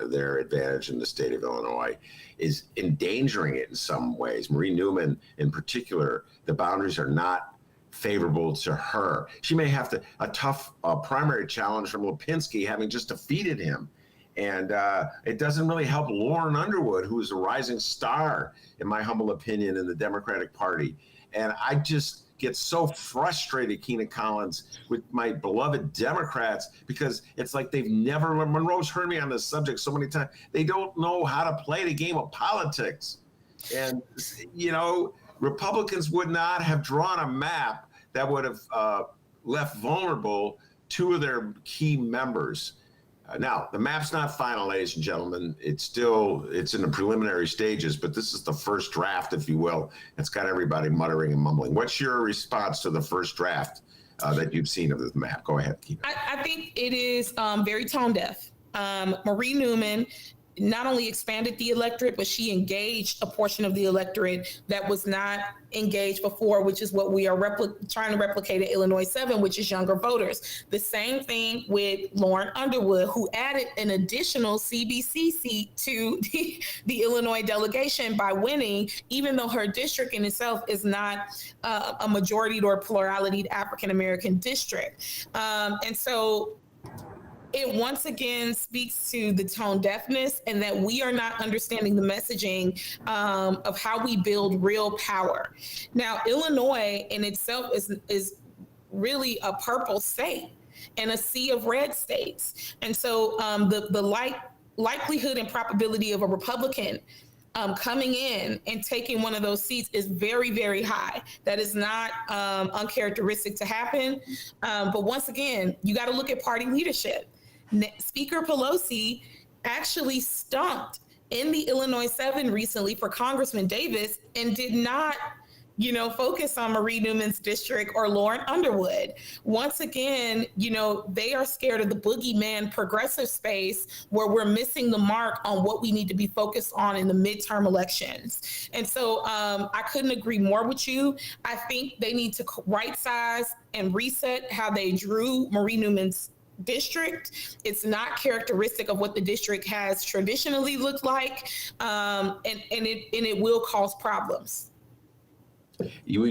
their advantage in the state of Illinois, is endangering it in some ways. Marie Newman, in particular, the boundaries are not favorable to her. She may have a tough primary challenge from Lipinski, having just defeated him. And it doesn't really help Lauren Underwood, who is a rising star, in my humble opinion, in the Democratic Party. And I just get so frustrated, Keena Collins, with my beloved Democrats, because it's like they've never, Monroe's heard me on this subject so many times, they don't know how to play the game of politics. And, you know, Republicans would not have drawn a map that would have left vulnerable two of their key members. Now, the map's not final, ladies and gentlemen. It's in the preliminary stages, but this is the first draft, if you will. It's got everybody muttering and mumbling. What's your response to the first draft that you've seen of this map? Go ahead, Keena. I think it is very tone deaf. Marie Newman not only expanded the electorate, but she engaged a portion of the electorate that was not engaged before, which is what we are trying to replicate in Illinois 7, which is younger voters. The same thing with Lauren Underwood, who added an additional CBC seat to the Illinois delegation by winning, even though her district in itself is not a majority or plurality African-American district. And so it once again speaks to the tone deafness and that we are not understanding the messaging of how we build real power. Now, Illinois in itself is really a purple state and a sea of red states. And so the likelihood and probability of a Republican coming in and taking one of those seats is very, very high. That is not uncharacteristic to happen. But once again, you got to look at party leadership. Speaker Pelosi actually stumped in the Illinois 7 recently for Congressman Davis and did not focus on Marie Newman's district or Lauren Underwood. Once again, they are scared of the boogeyman progressive space where we're missing the mark on what we need to be focused on in the midterm elections. And so I couldn't agree more with you. I think they need to right size and reset how they drew Marie Newman's district. It's not characteristic of what the district has traditionally looked like, and it will cause problems. You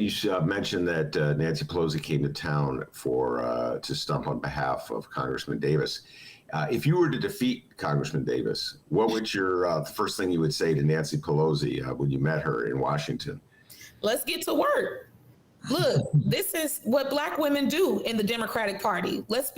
mentioned that Nancy Pelosi came to town to stump on behalf of Congressman Davis. If you were to defeat Congressman Davis, what would the first thing you would say to Nancy Pelosi when you met her in Washington? Let's get to work. Look, this is what Black women do in the Democratic Party. Let's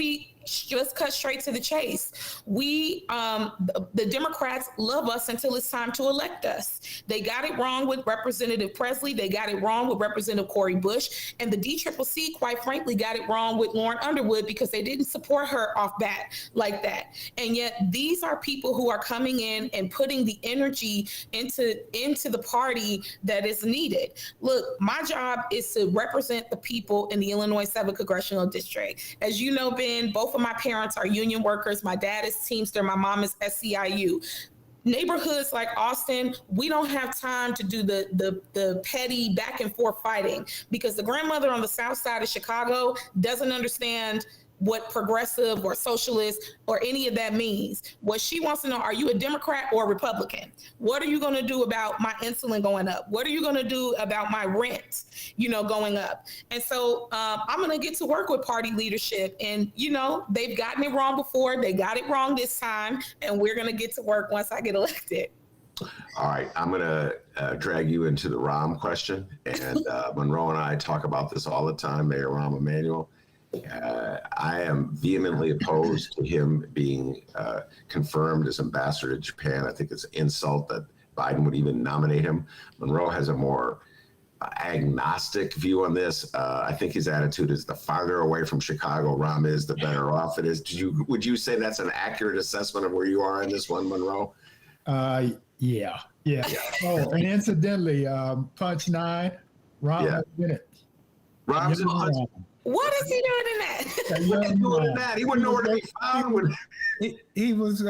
cut straight to the chase. The Democrats love us until it's time to elect us. They got it wrong with Representative Presley. They got it wrong with Representative Cori Bush. And the DCCC, quite frankly, got it wrong with Lauren Underwood because they didn't support her off bat like that. And yet these are people who are coming in and putting the energy into the party that is needed. Look, my job is to represent the people in the Illinois 7th Congressional District. As you know, Ben, both of my parents are union workers. My dad is Teamster. My mom is SCIU. Neighborhoods like Austin, we don't have time to do the petty back and forth fighting because the grandmother on the south side of Chicago doesn't understand what progressive or socialist or any of that means. What she wants to know, are you a Democrat or a Republican? What are you going to do about my insulin going up? What are you going to do about my rent, going up? And so I'm going to get to work with party leadership. And, they've gotten it wrong before. They got it wrong this time. And we're going to get to work once I get elected. All right, I'm going to drag you into the Rahm question. And Monroe and I talk about this all the time, Mayor Rahm Emanuel. I am vehemently opposed to him being confirmed as ambassador to Japan. I think it's an insult that Biden would even nominate him. Monroe has a more agnostic view on this. I think his attitude is the farther away from Chicago Rahm is, the better off it is. Would you say that's an accurate assessment of where you are in this one, Monroe? Yeah. Oh, and incidentally, Punch 9, Rahm is in it. Rahm's in Punch. What is he doing in that? What is he doing in that? He wouldn't know where to be found. He was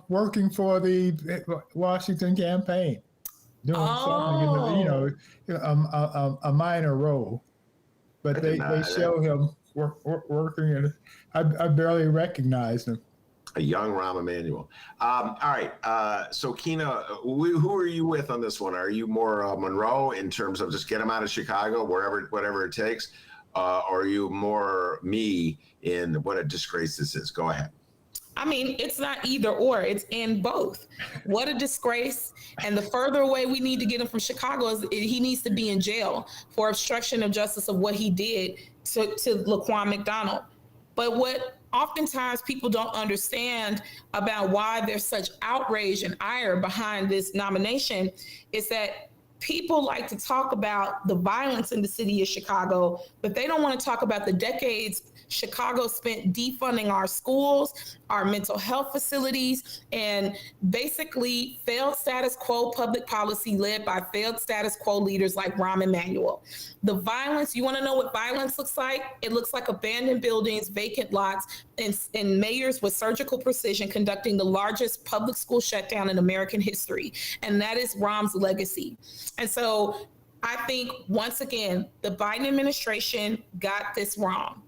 working for the Washington campaign, doing something, a minor role. But they show him working, and I barely recognized him. A young Rahm Emanuel. All right. So, Kina, who are you with on this one? Are you more Monroe in terms of just get him out of Chicago, whatever it takes? Or are you more me in what a disgrace this is? Go ahead. I mean, it's not either or, it's in both. What a disgrace. And the further away we need to get him from Chicago is he needs to be in jail for obstruction of justice of what he did to Laquan McDonald. But what oftentimes people don't understand about why there's such outrage and ire behind this nomination is that people like to talk about the violence in the city of Chicago, but they don't want to talk about the decades Chicago spent defunding our schools, our mental health facilities, and basically failed status quo public policy led by failed status quo leaders like Rahm Emanuel. The violence, you want to know what violence looks like? It looks like abandoned buildings, vacant lots, and mayors with surgical precision conducting the largest public school shutdown in American history. And that is Rahm's legacy. And so I think, once again, the Biden administration got this wrong.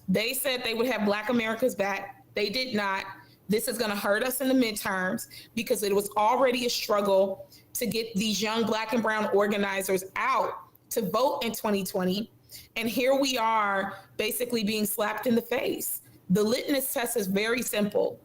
They said they would have Black America's back. They did not. This is going to hurt us in the midterms because it was already a struggle to get these young Black and brown organizers out to vote in 2020. And here we are basically being slapped in the face. The litmus test is very simple.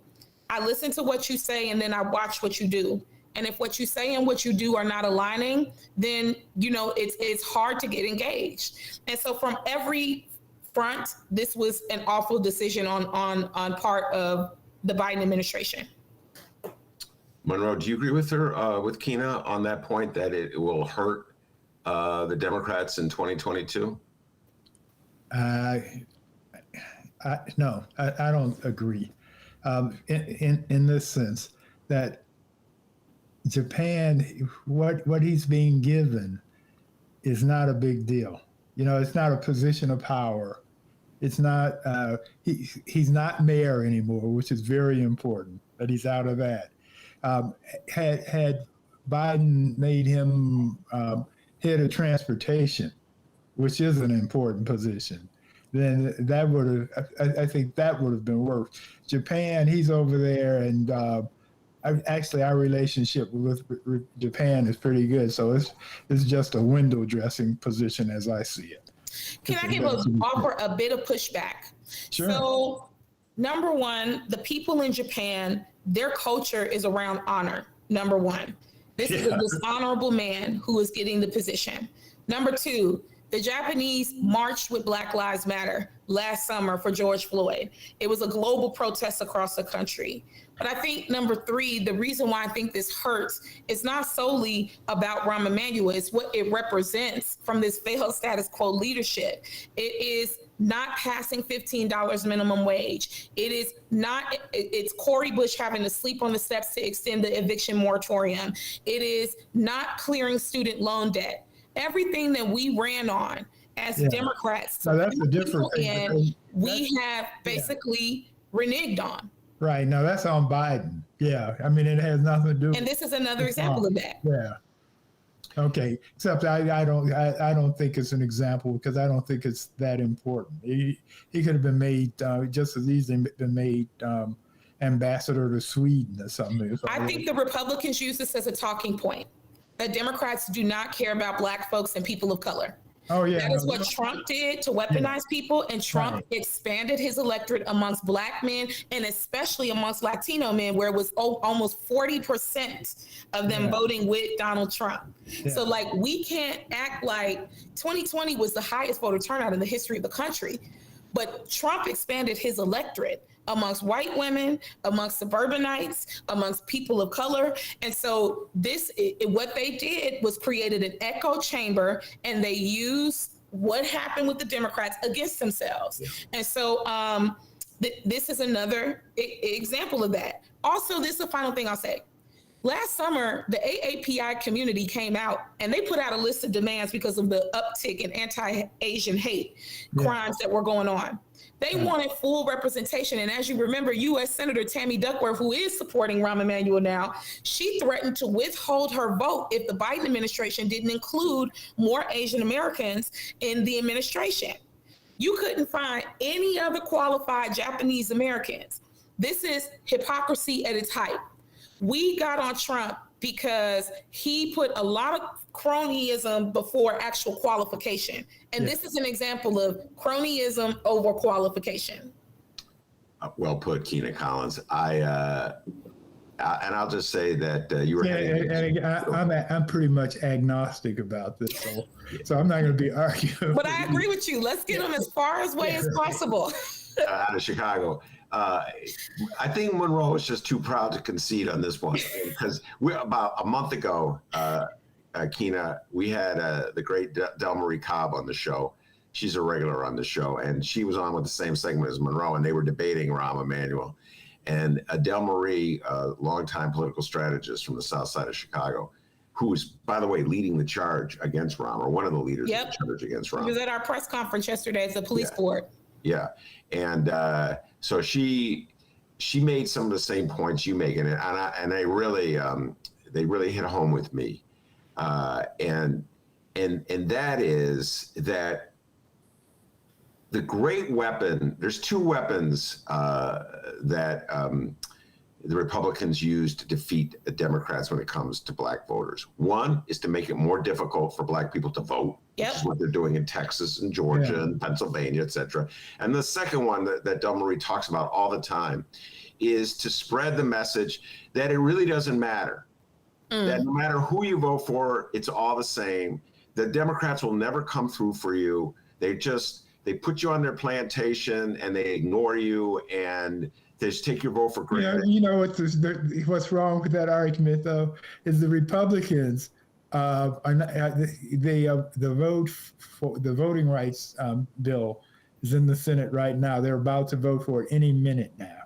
I listen to what you say and then I watch what you do. And if what you say and what you do are not aligning, then, it's hard to get engaged. And so from every front, this was an awful decision on part of the Biden administration. Monroe, do you agree with her, with Kina, on that point that it will hurt the Democrats in 2022? No, I don't agree. In this sense that Japan, what he's being given is not a big deal. It's not a position of power. It's not. He's not mayor anymore, which is very important. But he's out of that. Had Biden made him head of transportation, which is an important position, then that would have. I think that would have been worse. Japan, he's over there, and actually our relationship with Japan is pretty good. So it's just a window dressing position as I see it. Can I offer a bit of pushback? Sure. So, number one, the people in Japan, their culture is around honor. Number one, this is a dishonorable man who is getting the position. Number two, the Japanese marched with Black Lives Matter last summer for George Floyd. It was a global protest across the country. But I think number three, the reason why I think this hurts is not solely about Rahm Emanuel, it's what it represents from this failed status quo leadership. It is not passing $15 minimum wage. It's Cori Bush having to sleep on the steps to extend the eviction moratorium. It is not clearing student loan debt. Everything that we ran on as Democrats, so that's a different thing. And we have basically reneged on. Right. Now that's on Biden. Yeah. I mean, it has nothing to do. And this is another example of that. Yeah. Okay. Except I don't think it's an example because I don't think it's that important. He could have been made just as easily been made ambassador to Sweden or something. I think the Republicans use this as a talking point. That Democrats do not care about Black folks and people of color. Oh, yeah. That is what Trump did to weaponize people, and Trump expanded his electorate amongst Black men and especially amongst Latino men, where it was almost 40% of them voting with Donald Trump. Yeah. So, we can't act like 2020 was the highest voter turnout in the history of the country, but Trump expanded his electorate amongst white women, amongst suburbanites, amongst people of color. And so what they did was created an echo chamber, and they used what happened with the Democrats against themselves. Yeah. And so this is another example of that. Also, this is the final thing I'll say. Last summer, the AAPI community came out and they put out a list of demands because of the uptick in anti-Asian hate crimes that were going on. They wanted full representation. And as you remember, U.S. Senator Tammy Duckworth, who is supporting Rahm Emanuel now, she threatened to withhold her vote if the Biden administration didn't include more Asian Americans in the administration. You couldn't find any other qualified Japanese Americans. This is hypocrisy at its height. We got on Trump because he put a lot of cronyism before actual qualification. And this is an example of cronyism over qualification. Well put, Keena Collins. And I'll just say that you were. I'm pretty much agnostic about this, so I'm not going to be arguing. But I agree with you. Let's get them as far away as possible. Out of Chicago. I think Monroe is just too proud to concede on this one because about a month ago, Kina, we had the great Del Marie Cobb on the show. She's a regular on the show, and she was on with the same segment as Monroe, and they were debating Rahm Emanuel. And Del Marie, a longtime political strategist from the south side of Chicago, who's, by the way, leading the charge against Rahm, or one of the leaders of the charge against Rahm. He was at our press conference yesterday as a police board. Yeah. And so she made some of the same points you make, and they really hit home with me. And that is that the great weapon, there's two weapons that the Republicans use to defeat the Democrats when it comes to Black voters. One is to make it more difficult for Black people to vote, which is what they're doing in Texas and Georgia and Pennsylvania, et cetera. And the second one that Del Marie talks about all the time is to spread the message that it really doesn't matter. That no matter who you vote for, it's all the same. The Democrats will never come through for you. They put you on their plantation and they ignore you and they just take your vote for granted. You know what's wrong with that argument, though, is the Republicans the voting rights bill is in the Senate right now. They're about to vote for it any minute now,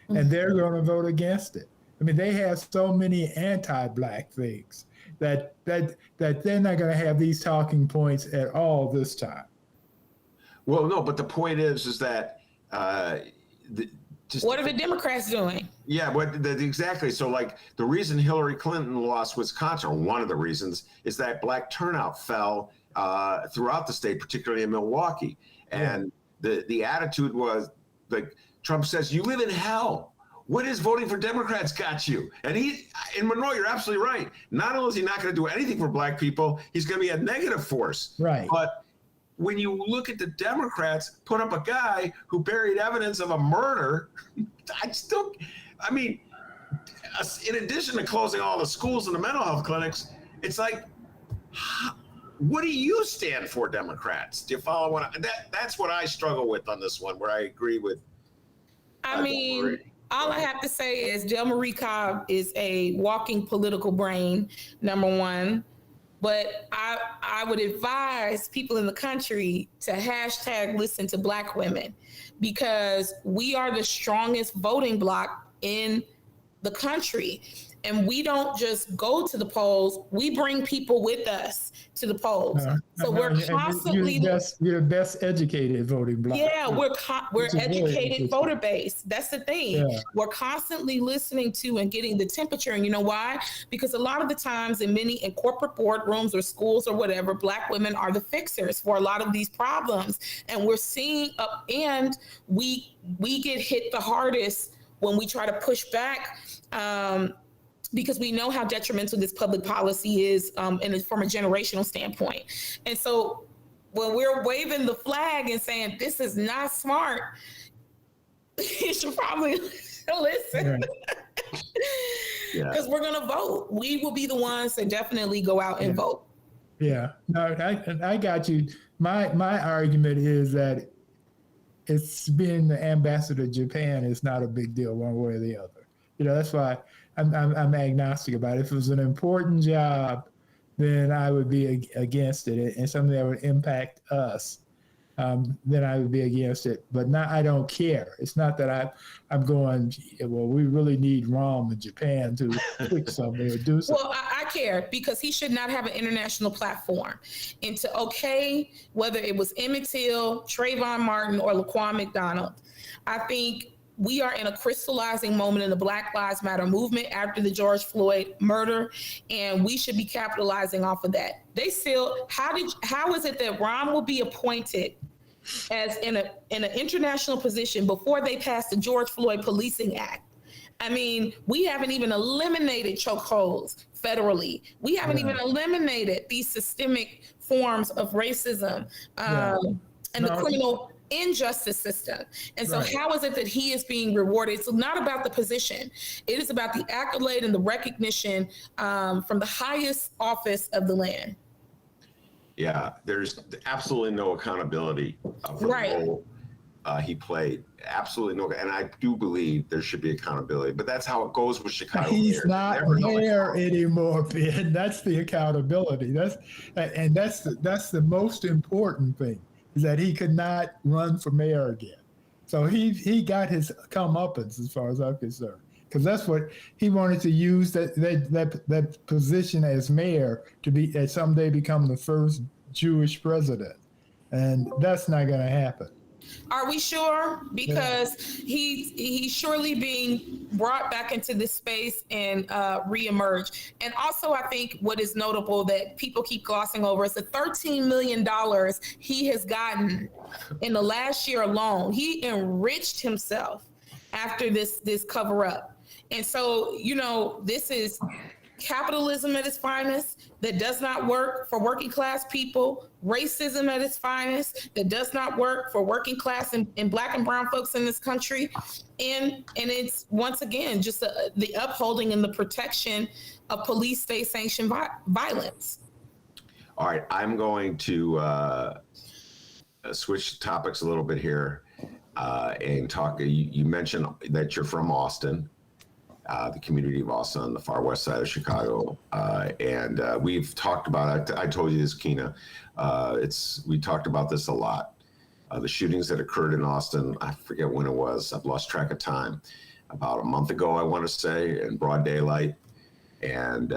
and they're going to vote against it. I mean, they have so many anti-black things that they're not going to have these talking points at all this time. Well, no, but the point is that what are the Democrats doing? Yeah, exactly. So, like, the reason Hillary Clinton lost Wisconsin, or one of the reasons, is that black turnout fell throughout the state, particularly in Milwaukee. And the attitude was, like, Trump says, "You live in hell. What has voting for Democrats got you?" And in Monroe, you're absolutely right. Not only is he not going to do anything for black people, he's going to be a negative force. Right. But when you look at the Democrats put up a guy who buried evidence of a murder, I mean, in addition to closing all the schools and the mental health clinics, it's like, what do you stand for, Democrats? Do you follow what that's what I struggle with on this one, where I agree with. I mean, all I have to say is Del Marie Cobb is a walking political brain, number one. But I would advise people in the country to hashtag listen to black women, because we are the strongest voting bloc in the country. And we don't just go to the polls, we bring people with us to the polls. So we're constantly you're the best educated voting bloc. Yeah, we're educated voter base. That's the thing. Yeah. We're constantly listening to and getting the temperature. And you know why? Because a lot of the times in corporate boardrooms or schools or whatever, black women are the fixers for a lot of these problems. And we're seeing and we get hit the hardest when we try to push back. Because we know how detrimental this public policy is, and it's from a generational standpoint. And so when we're waving the flag and saying, this is not smart, you should probably listen. Because we're going to vote. We will be the ones that definitely go out and vote. Yeah, no, I got you. My argument is that it's being the ambassador to Japan is not a big deal one way or the other. That's why I'm agnostic about it. If it was an important job, then I would be against it, and something that would impact us, then I would be against it. But now I don't care. It's not that I'm going, well, we really need Rom in Japan to fix something or do something. Well, I care, because he should not have an international platform. And whether it was Emmett Till, Trayvon Martin, or Laquan McDonald, I think we are in a crystallizing moment in the Black Lives Matter movement after the George Floyd murder, and we should be capitalizing off of that. How is it that Ron will be appointed as in an international position before they passed the George Floyd Policing Act? I mean, we haven't even eliminated chokeholds federally. We haven't even eliminated these systemic forms of racism and the criminal injustice system. And so how is it that he is being rewarded? It's not about the position. It is about the accolade and the recognition from the highest office of the land. Yeah, there's absolutely no accountability for the role he played. Absolutely no. And I do believe there should be accountability, but that's how it goes with Chicago. He's not there anymore, Ben. That's the accountability. That's the most important thing, is that he could not run for mayor again. So he got his comeuppance, as far as I'm concerned, because that's what he wanted to use that position as mayor to someday become the first Jewish president, and that's not going to happen. Are we sure? Because he's surely being brought back into this space and reemerge. And also, I think what is notable that people keep glossing over is the $13 million he has gotten in the last year alone. He enriched himself after this cover up. And so, this is capitalism at its finest that does not work for working class people, racism at its finest that does not work for working class and black and brown folks in this country. And it's, once again, just the upholding and the protection of police state sanctioned violence. All right, I'm going to switch topics a little bit here and talk. You mentioned that you're from Austin. The community of Austin on the far west side of Chicago. And we've talked about it. I told you this, Kina. We talked about this a lot. The shootings that occurred in Austin, I forget when it was. I've lost track of time. about a month ago, I want to say, in broad daylight. And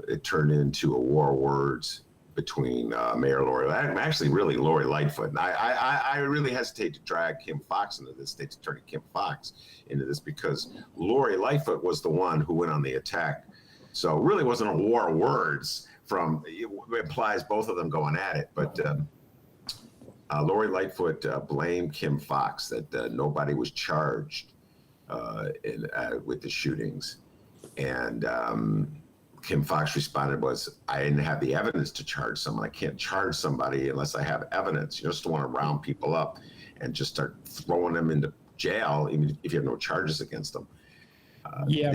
it turned into a war of words between Mayor Lori, actually really Lori Lightfoot. And I really hesitate to drag Kim Foxx into this, State's Attorney Kim Foxx into this, because Lori Lightfoot was the one who went on the attack. So it really wasn't a war of words it implies both of them going at it. But Lori Lightfoot blamed Kim Foxx that nobody was charged with the shootings. And Kim Foxx responded I didn't have the evidence to charge someone. I can't charge somebody unless I have evidence. You just don't want to round people up and just start throwing them into jail, even if you have no charges against them. My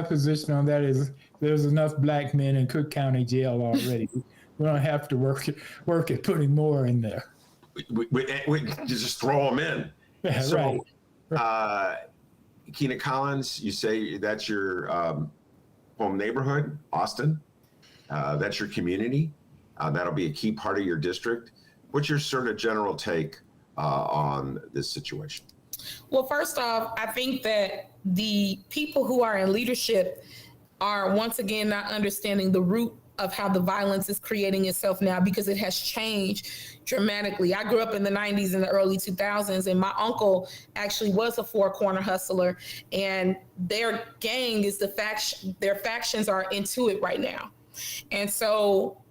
position on that is there's enough black men in Cook County Jail already. We don't have to work at putting more in there. We just throw them in. Yeah, so, right. Keena Collins, you say that's your home neighborhood, Austin. That's your community. That'll be a key part of your district. What's your sort of general take on this situation? Well, first off, I think that the people who are in leadership are once again not understanding the root of how the violence is creating itself now, because it has changed dramatically. I grew up in the 90s and the early 2000s, and my uncle actually was a four-corner hustler, and their gang is their factions are into it right now. And so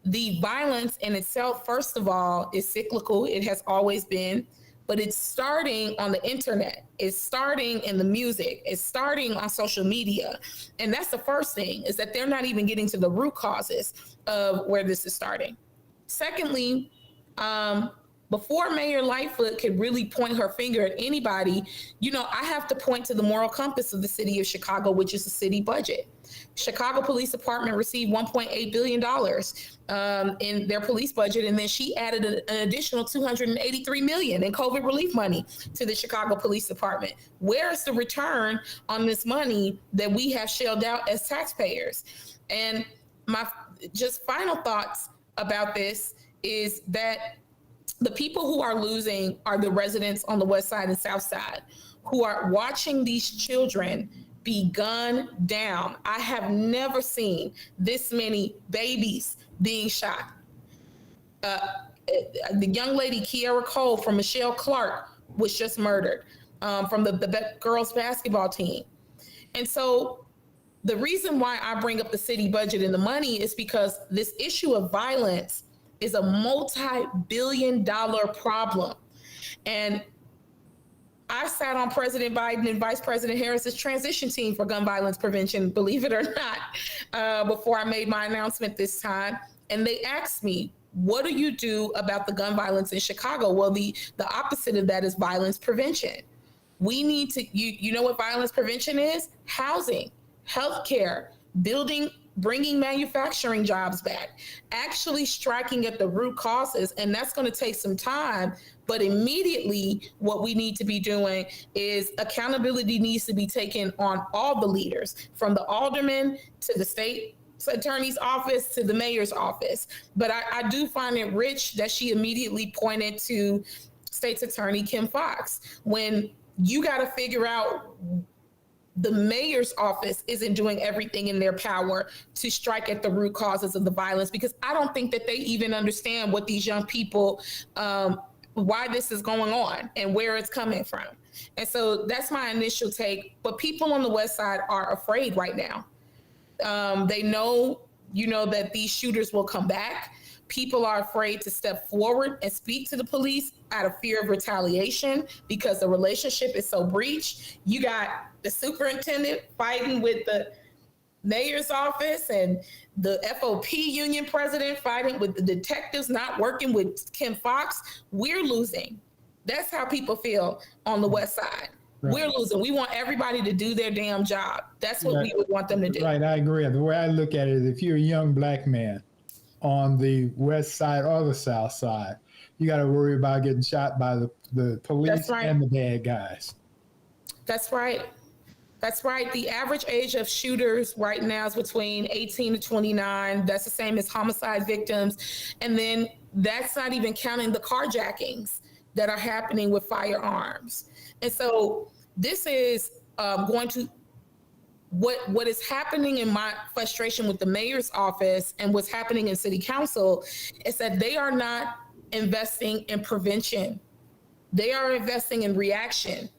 the violence in itself, first of all, is cyclical. It has always been. But it's starting on the internet. It's starting in the music. It's starting on social media. And that's the first thing, is that they're not even getting to the root causes of where this is starting. Secondly, before Mayor Lightfoot could really point her finger at anybody, I have to point to the moral compass of the city of Chicago, which is the city budget. Chicago Police Department received $1.8 billion in their police budget, and then she added an additional $283 million in COVID relief money to the Chicago Police Department. Where is the return on this money that we have shelled out as taxpayers? And my just final thoughts about this is that the people who are losing are the residents on the West Side and South Side who are watching these children be gunned down. I have never seen this many babies being shot. The young lady, Kiara Cole from Michelle Clark, was just murdered from the girls basketball team. And so the reason why I bring up the city budget and the money is because this issue of violence is a multi-billion-dollar problem. And I sat on President Biden and Vice President Harris's transition team for gun violence prevention, believe it or not, before I made my announcement this time. And they asked me, what do you do about the gun violence in Chicago? Well, the opposite of that is violence prevention. We need to, you know what violence prevention is? Housing, healthcare, bringing manufacturing jobs back, actually striking at the root causes. And that's going to take some time. But immediately, what we need to be doing is accountability needs to be taken on all the leaders, from the alderman to the state attorney's office to the mayor's office. But I do find it rich that she immediately pointed to State's Attorney Kim Foxx, when you got to figure out the mayor's office isn't doing everything in their power to strike at the root causes of the violence, because I don't think that they even understand what these young people, why this is going on and where it's coming from. And so that's my initial take. But people on the West Side are afraid right now. They know, that these shooters will come back. People are afraid to step forward and speak to the police out of fear of retaliation because the relationship is so breached. You got the superintendent fighting with the mayor's office and the FOP union president fighting with the detectives not working with Kim Foxx. We're losing. That's how people feel on the West Side. Right. We're losing. We want everybody to do their damn job. That's what we would want them to do. Right, I agree. The way I look at it is, if you're a young black man on the West Side or the South Side, you got to worry about getting shot by the police and the bad guys. That's right. That's right. The average age of shooters right now is between 18 to 29. That's the same as homicide victims. And then that's not even counting the carjackings that are happening with firearms. And so this is going to what is happening in my frustration with the mayor's office and what's happening in city council is that they are not investing in prevention. They are investing in reaction.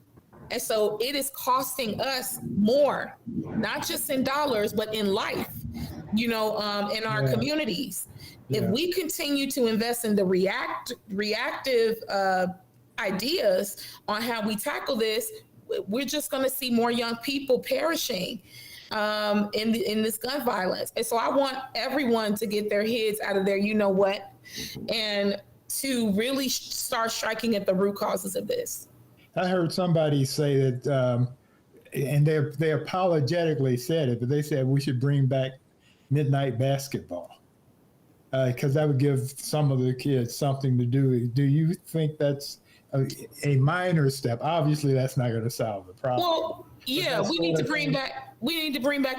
And so it is costing us more, not just in dollars, but in life, in our communities. If we continue to invest in the reactive ideas on how we tackle this, we're just going to see more young people perishing in this gun violence. And so I want everyone to get their heads out of their, and to really start striking at the root causes of this. I heard somebody say that, and they apologetically said it, but they said we should bring back midnight basketball because that would give some of the kids something to do. Do you think that's a minor step? Obviously, that's not going to solve the problem. Well, yeah, we need to bring back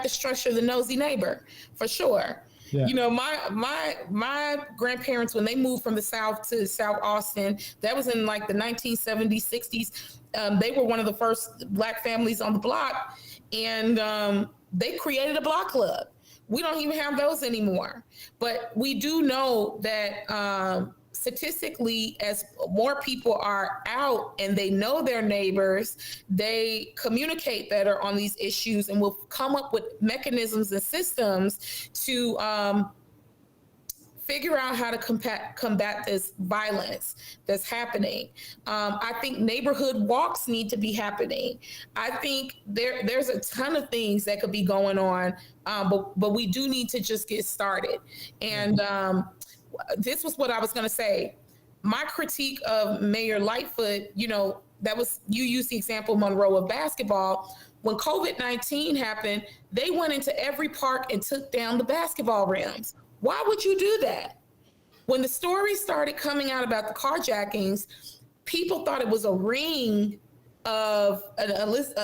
the structure of the nosy neighbor for sure. Yeah. My grandparents, when they moved from the South to South Austin, that was in like the 1970s, 60s. They were one of the first Black families on the block, and they created a block club. We don't even have those anymore. But we do know that statistically, as more people are out and they know their neighbors, they communicate better on these issues and will come up with mechanisms and systems to figure out how to combat this violence that's happening. I think neighborhood walks need to be happening. I think there's a ton of things that could be going on, but we do need to just get started. And this was what I was going to say. My critique of Mayor Lightfoot, that was, you used the example, Monroe, of basketball. When COVID-19 happened, they went into every park and took down the basketball rims. Why would you do that? When the story started coming out about the carjackings, people thought it was a ring of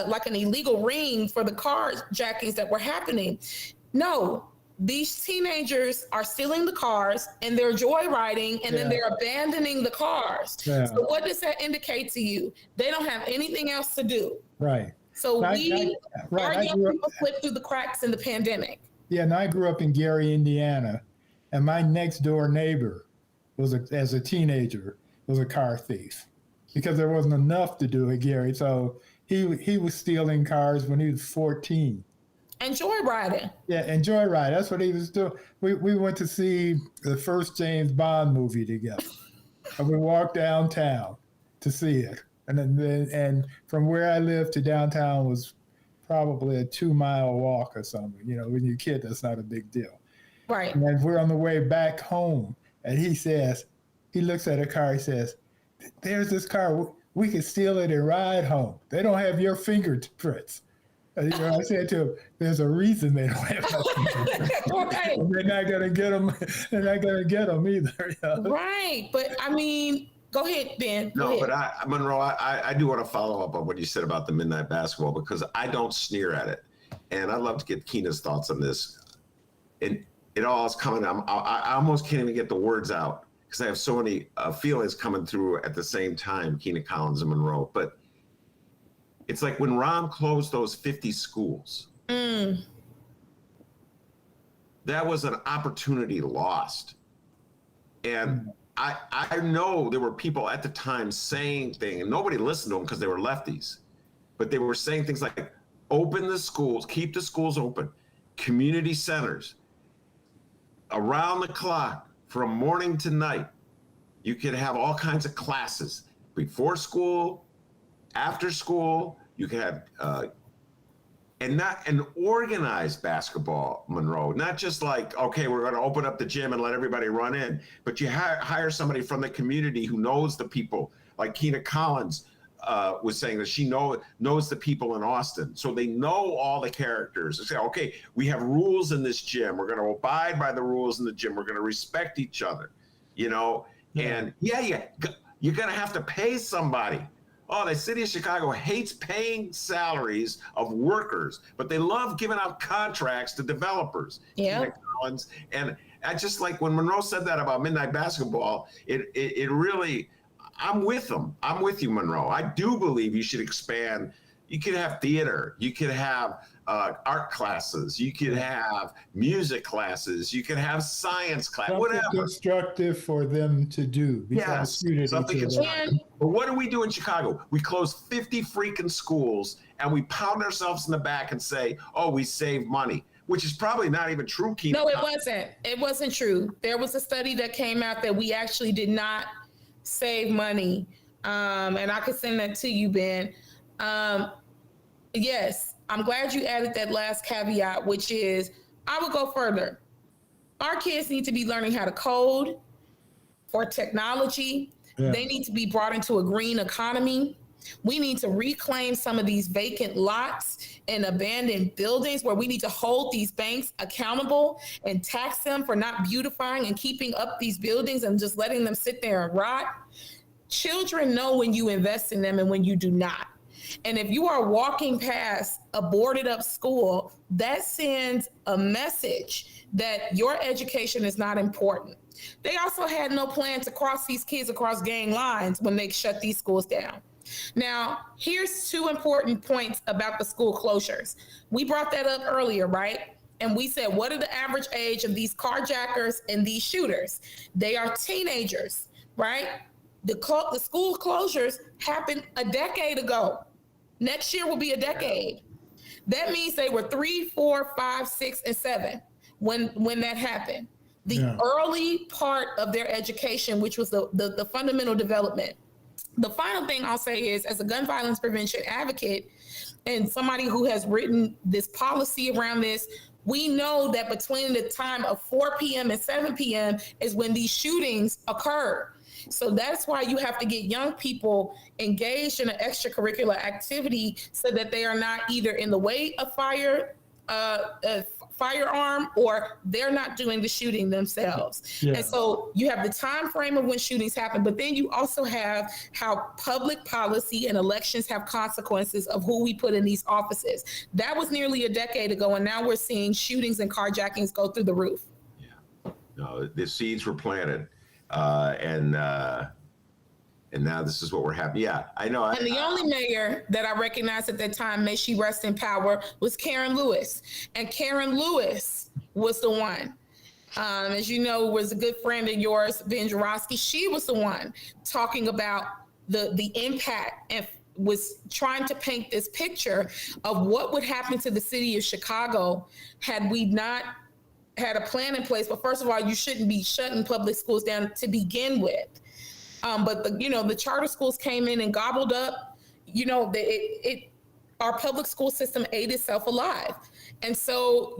like an illegal ring for the carjackings that were happening. No, these teenagers are stealing the cars and they're joyriding and then they're abandoning the cars. Yeah. So what does that indicate to you? They don't have anything else to do. Right. So our young people slipped through the cracks in the pandemic. Yeah, and I grew up in Gary, Indiana, and my next door neighbor as a teenager, was a car thief because there wasn't enough to do at Gary. So he was stealing cars when he was 14. And joyriding. Yeah, and joyride. That's what he was doing. We went to see the first James Bond movie together. And we walked downtown to see it. And from where I lived to downtown was probably a 2-mile walk or something. When you're a kid, that's not a big deal. Right. And we're on the way back home. And he looks at a car, he says, there's this car. We can steal it and ride home. They don't have your fingerprints. I said to him, there's a reason they don't have fingerprints. Right. They're not going to get them. They're not going to get them either. Right. But I mean, go ahead, Ben. But Monroe, I do want to follow up on what you said about the midnight basketball because I don't sneer at it. And I'd love to get Kina's thoughts on this. And it all is coming. I almost can't even get the words out because I have so many feelings coming through at the same time, Keena Collins and Monroe. But it's like when Rahm closed those 50 schools, that was an opportunity lost. And I know there were people at the time saying things, and nobody listened to them because they were lefties, but they were saying things like, open the schools, keep the schools open, community centers, around the clock, from morning to night. You could have all kinds of classes, before school, after school. You could have, and not an organized basketball, Monroe, not just like, okay, we're going to open up the gym and let everybody run in, but you hire somebody from the community who knows the people, like Keena Collins was saying that she knows the people in Austin. So they know all the characters. They say, okay, we have rules in this gym. We're going to abide by the rules in the gym. We're going to respect each other, and you're going to have to pay somebody. Oh, the city of Chicago hates paying salaries of workers, but they love giving out contracts to developers. Yeah. And I just like when Monroe said that about midnight basketball, it really, I'm with them. I'm with you, Monroe. I do believe you should expand You could have theater. You could have art classes. You could have music classes. You could have science class. Something Whatever. constructive for them to do. Yes, something constructive. But what do we do in Chicago? We close 50 freaking schools and we pound ourselves in the back and say, "Oh, we saved money," which is probably not even true, Keena. No, it wasn't. It wasn't true. There was a study that came out that we actually did not save money, and I could send that to you, Ben. Yes, I'm glad you added that last caveat, which is I would go further. Our kids need to be learning how to code for technology. Yeah. They need to be brought into a green economy. We need to reclaim some of these vacant lots and abandoned buildings where we need to hold these banks accountable and tax them for not beautifying and keeping up these buildings and just letting them sit there and rot. Children know when you invest in them and when you do not. And if you are walking past a boarded up school, that sends a message that your education is not important. They also had no plan to cross these kids across gang lines when they shut these schools down. Now, here's two important points about the school closures. We brought that up earlier, right? And we said, what are the average age of these carjackers and these shooters? They are teenagers, right? The school closures happened a decade ago. Next year will be a decade. That means they were 3, 4, 5, 6, and 7 when that happened. The early part of their education, which was the fundamental development. The final thing I'll say is, as a gun violence prevention advocate and somebody who has written this policy around this, we know that between the time of 4 p.m. and 7 p.m. is when these shootings occur. So that's why you have to get young people engaged in an extracurricular activity so that they are not either in the way of firearm or they're not doing the shooting themselves. Yeah. And so you have the time frame of when shootings happen, but then you also have how public policy and elections have consequences of who we put in these offices. That was nearly a decade ago, and now we're seeing shootings and carjackings go through the roof. Yeah, no, the seeds were planted. And now this is what we're having. Yeah, I know. And the only mayor that I recognized at that time, may she rest in power, was Karen Lewis. And Karen Lewis was the one, as you know, was a good friend of yours, Ben Jarosky. She was the one talking about the impact and was trying to paint this picture of what would happen to the city of Chicago had we not had a plan in place. But first of all, you shouldn't be shutting public schools down to begin with. But the charter schools came in and gobbled up, our public school system ate itself alive. And so,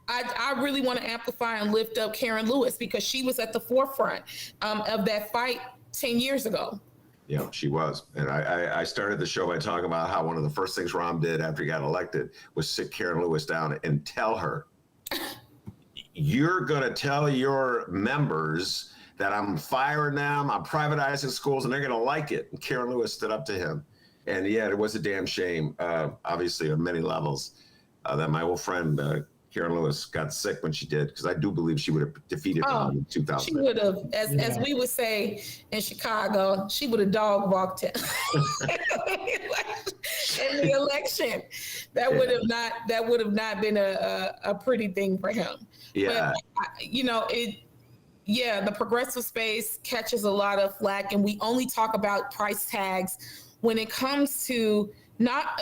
I really want to amplify and lift up Karen Lewis because she was at the forefront of that fight 10 years ago. Yeah, she was. And I started the show by talking about how one of the first things Rahm did after he got elected was sit Karen Lewis down and tell her, you're going to tell your members that I'm firing them, I'm privatizing schools, and they're going to like it. And Karen Lewis stood up to him. And yeah, it was a damn shame, obviously on many levels, that my old friend Karen Lewis got sick when she did, because I do believe she would have defeated him in 2000. She would have, as we would say in Chicago, she would have dog walked him in the election. That would have not been a pretty thing for him. Yeah. But, the progressive space catches a lot of flack, and we only talk about price tags when it comes to not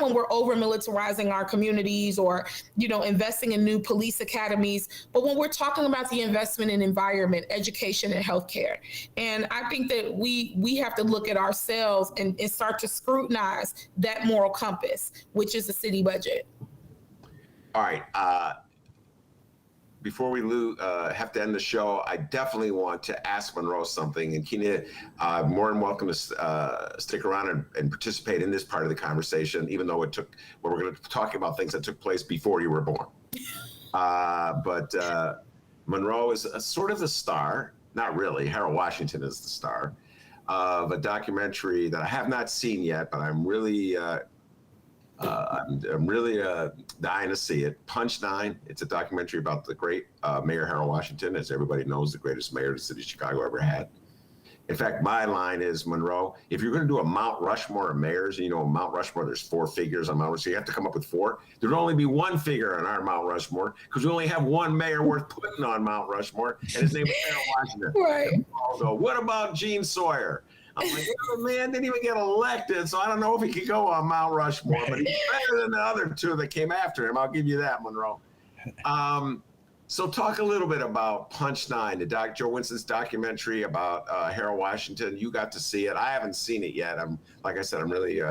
when we're over militarizing our communities or, investing in new police academies, but when we're talking about the investment in environment, education, and healthcare. And I think that we have to look at ourselves and start to scrutinize that moral compass, which is the city budget. All right. Before we have to end the show, I definitely want to ask Monroe something. And Kina, more than welcome to stick around and participate in this part of the conversation, even though we're going to talk about things that took place before you were born. But Monroe is sort of the star, not really, Harold Washington is the star, of a documentary that I have not seen yet, but I'm really dying to see it. Punch 9. It's a documentary about the great Mayor Harold Washington, as everybody knows, the greatest mayor the city of Chicago ever had. In fact, my line is, Monroe, if you're going to do a Mount Rushmore of mayors, Mount Rushmore, there's 4 figures on Mount Rushmore, so you have to come up with 4. There'd only be 1 figure on our Mount Rushmore because we only have 1 mayor worth putting on Mount Rushmore, and his name is Harold Washington. Right. And I'll go, what about Gene Sawyer? I'm like, the man didn't even get elected, so I don't know if he could go on Mount Rushmore, but he's better than the other 2 that came after him. I'll give you that, Monroe. So talk a little bit about Punch 9, the Joe Winston's documentary about Harold Washington. You got to see it. I haven't seen it yet. Like I said, I'm really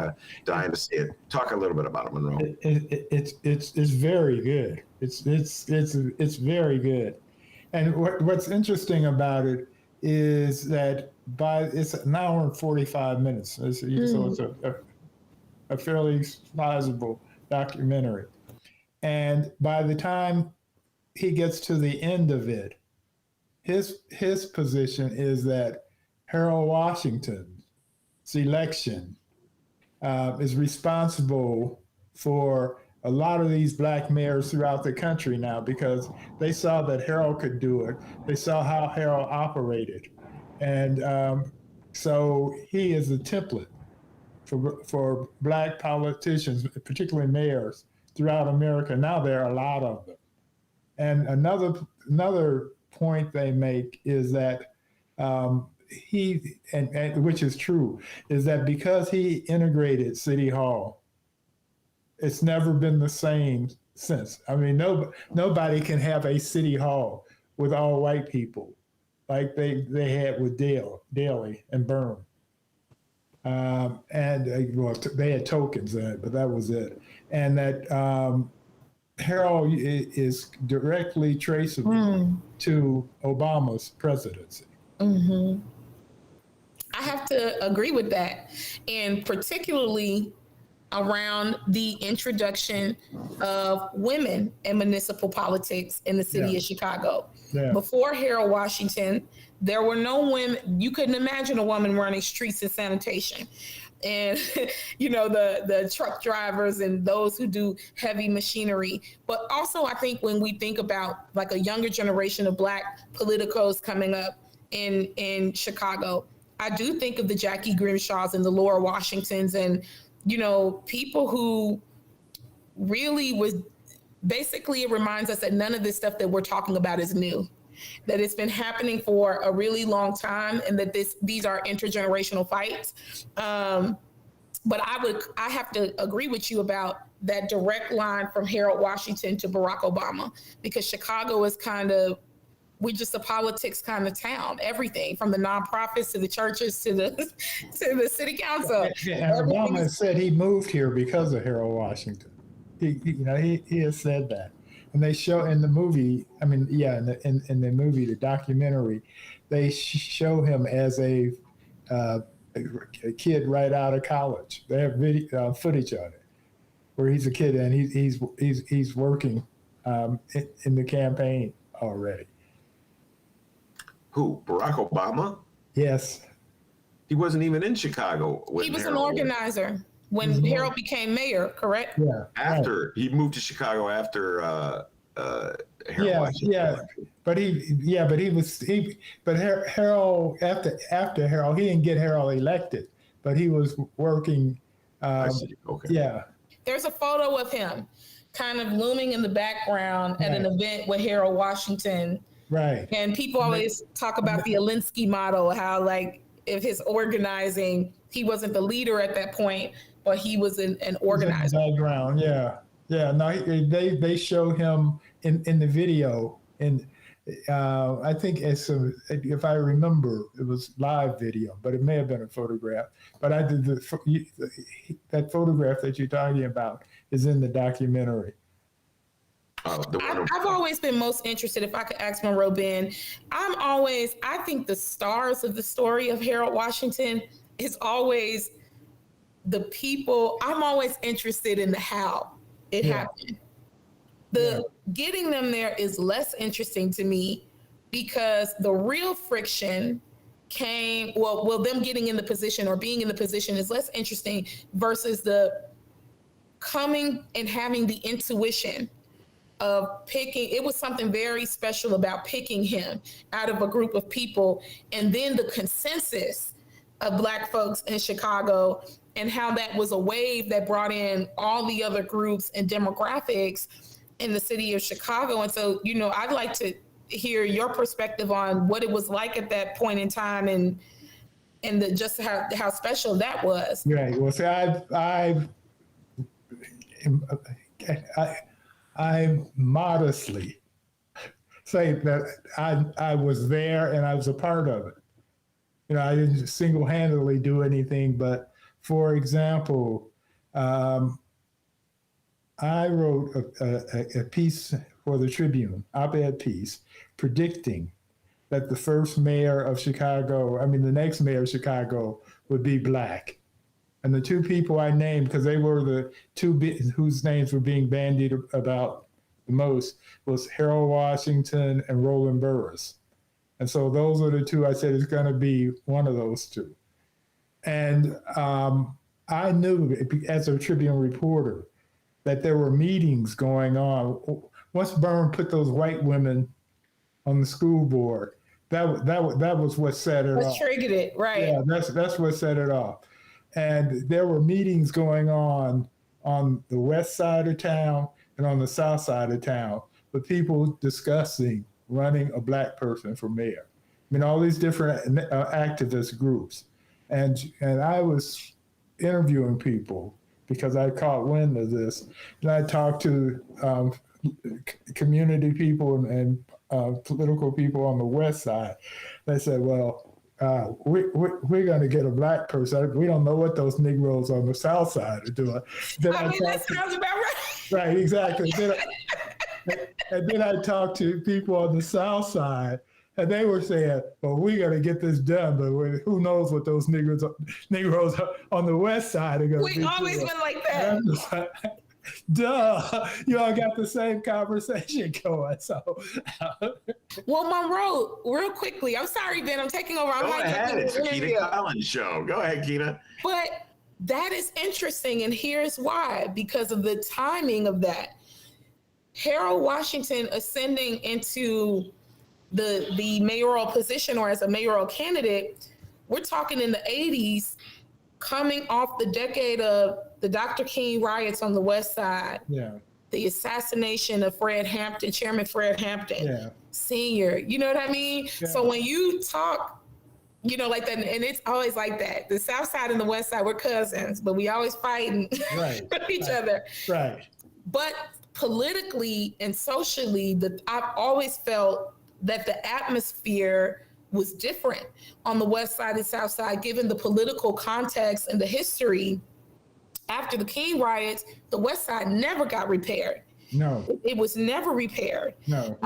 dying to see it. Talk a little bit about it, Monroe. It's very good. It's very good. And what's interesting about it is that it's an hour and 45 minutes. So it's a fairly sizable documentary. And by the time he gets to the end of it, his position is that Harold Washington's election is responsible for a lot of these black mayors throughout the country now, because they saw that Harold could do it. They saw how Harold operated. And so he is a template for black politicians, particularly mayors throughout America. Now there are a lot of them. And another point they make is that which is true, is that because he integrated City Hall, it's never been the same since. I mean, nobody can have a City Hall with all white people like they had with Daley and Byrne. They had tokens in it, but that was it. And that Harold is directly traceable to Obama's presidency. Mm-hmm. I have to agree with that. And particularly around the introduction of women in municipal politics in the city of Chicago. Yeah. Before Harold Washington, there were no women. You couldn't imagine a woman running streets and sanitation. And, the truck drivers and those who do heavy machinery. But also, I think when we think about like a younger generation of black politicos coming up in Chicago, I do think of the Jackie Grimshaws and the Laura Washingtons and, people who really was basically, it reminds us that none of this stuff that we're talking about is new, that it's been happening for a really long time, and that these are intergenerational fights. But I have to agree with you about that direct line from Harold Washington to Barack Obama, because Chicago is we're just a politics kind of town. Everything from the nonprofits to the churches to the city council. And Obama said he moved here because of Harold Washington. He has said that. And they show in the movie, in the movie, the documentary, they show him as a kid right out of college. They have video footage on it where he's a kid and he's working in the campaign already. Who? Barack Obama? Yes. He wasn't even in Chicago when he was Harold an organizer when Harold became mayor, correct? Yeah. After he moved to Chicago after Harold Washington. Yeah. But Harold after Harold, he didn't get Harold elected, but he was working. I see. Okay. Yeah. There's a photo of him kind of looming in the background at an event with Harold Washington. Right. And people always talk about the Alinsky model, how if his organizing, he wasn't the leader at that point, but he was an organizer. Background, yeah. No, they show him in the video, and I think if I remember, it was live video, but it may have been a photograph. But I did that photograph that you're talking about is in the documentary. I've always been most interested, if I could ask Monroe Ben, I think the stars of the story of Harold Washington is always the people. I'm always interested in the how it happened. Getting them there is less interesting to me, because the real friction came, them getting in the position or being in the position is less interesting versus the coming and having the intuition of picking. It was something very special about picking him out of a group of people, and then the consensus of Black folks in Chicago, and how that was a wave that brought in all the other groups and demographics in the city of Chicago. And so, I'd like to hear your perspective on what it was like at that point in time, and just how special that was. Right. Well, see, I modestly say that I was there and I was a part of it. I didn't single-handedly do anything, but for example, I wrote a piece for the Tribune, op-ed piece, predicting that the first mayor of Chicago, the next mayor of Chicago would be Black. And the two people I named, because they were the two whose names were being bandied about the most, was Harold Washington and Roland Burris. And so those are the two I said it's going to be one of those two. And I knew as a Tribune reporter that there were meetings going on. Once Byrne put those white women on the school board, that was what set it off. What triggered it, right? Yeah, that's what set it off. And there were meetings going on the west side of town and on the south side of town with people discussing running a Black person for mayor. All these different activist groups. And I was interviewing people because I caught wind of this. And I talked to community people and political people on the west side. They said, well, we're going to get a Black person. We don't know what those Negroes on the south side are doing. That sounds about right. Right, exactly. And then I talked to people on the south side, and they were saying, well, we're going to get this done, but who knows what those Negroes on the west side are going to do. We always been like that. Duh, you all got the same conversation going. So, well, Monroe, real quickly, I'm sorry, Ben, I'm taking over. Go ahead, it's the Keena Collins show. Go ahead, Keena. But that is interesting, and here's why: because of the timing of that. Harold Washington ascending into the mayoral position, or as a mayoral candidate, we're talking in the 80s, coming off the decade of the Dr. King riots on the west side, the assassination of Chairman Fred Hampton Sr., you know what I mean? Yeah. So when you talk, like that, and it's always like that, the south side and the west side, we're cousins, but we always fighting with each other. Right. But politically and socially, I've always felt that the atmosphere was different on the west side and south side, given the political context and the history. After the King riots, the west side never got repaired. No. It was never repaired. No.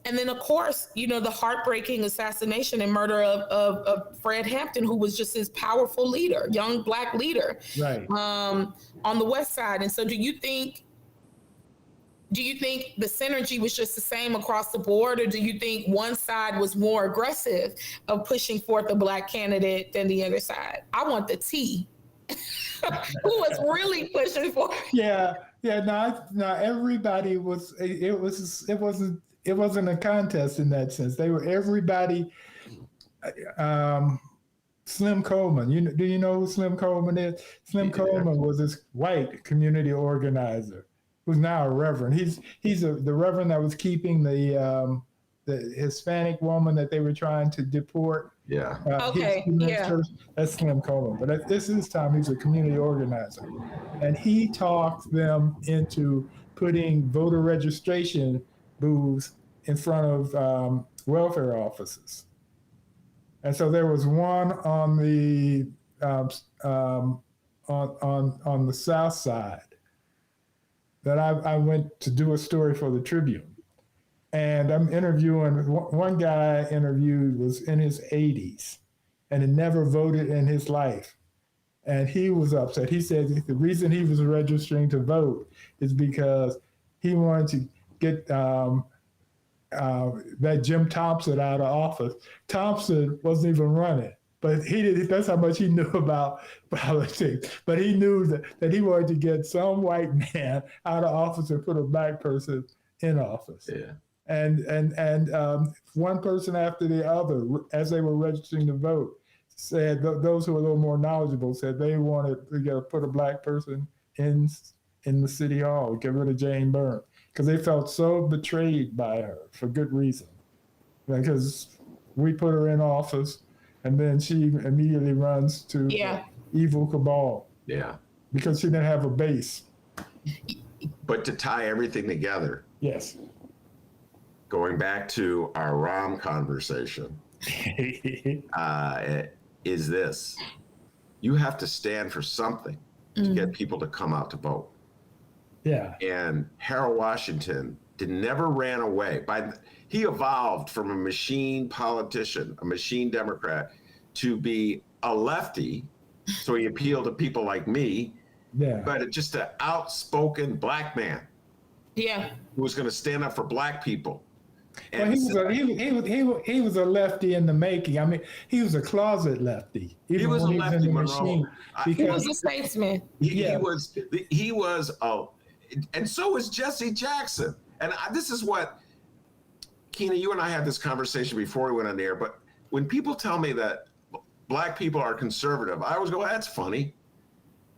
And then, of course, the heartbreaking assassination and murder of Fred Hampton, who was just this powerful leader, young Black leader, right, on the west side. And so do you think the synergy was just the same across the board, or do you think one side was more aggressive of pushing forth a Black candidate than the other side? I want the tea. Who was really pushing for it? Yeah. No, everybody was. It wasn't a contest in that sense. They were everybody. Slim Coleman. Do you know who Slim Coleman is? Slim Coleman was this white community organizer who's now a reverend. He's the reverend that was keeping the Hispanic woman that they were trying to deport. Yeah. That's Slim Coleman. But at this time, he's a community organizer, and he talked them into putting voter registration booths in front of welfare offices. And so there was one on the on the south side that I went to do a story for the Tribune. And I'm interviewing, one guy I interviewed was in his 80s and had never voted in his life. And he was upset. He said the reason he was registering to vote is because he wanted to get that Jim Thompson out of office. Thompson wasn't even running, but he did. That's how much he knew about politics. But he knew that he wanted to get some white man out of office and put a black person in office. Yeah. And one person after the other, as they were registering to vote, said those who were a little more knowledgeable said they wanted to put a black person in the city hall, get rid of Jane Byrne, because they felt so betrayed by her for good reason. Because we put her in office, and then she immediately runs to evil cabal. Yeah. Because she didn't have a base. But to tie everything together. Yes. Going back to our Rom conversation, is this: you have to stand for something to get people to come out to vote. Yeah. And Harold Washington never ran away. He evolved from a machine politician, a machine Democrat, to be a lefty. So he appealed to people like me. Yeah. But just an outspoken black man. Yeah. Who was going to stand up for black people. Well, he was a lefty in the making. I mean, he was a closet lefty. He was a lefty, Monroe. He was a statesman. He was, and so was Jesse Jackson. And this is what, Keena, you and I had this conversation before we went on the air, but when people tell me that black people are conservative, I always go, that's funny.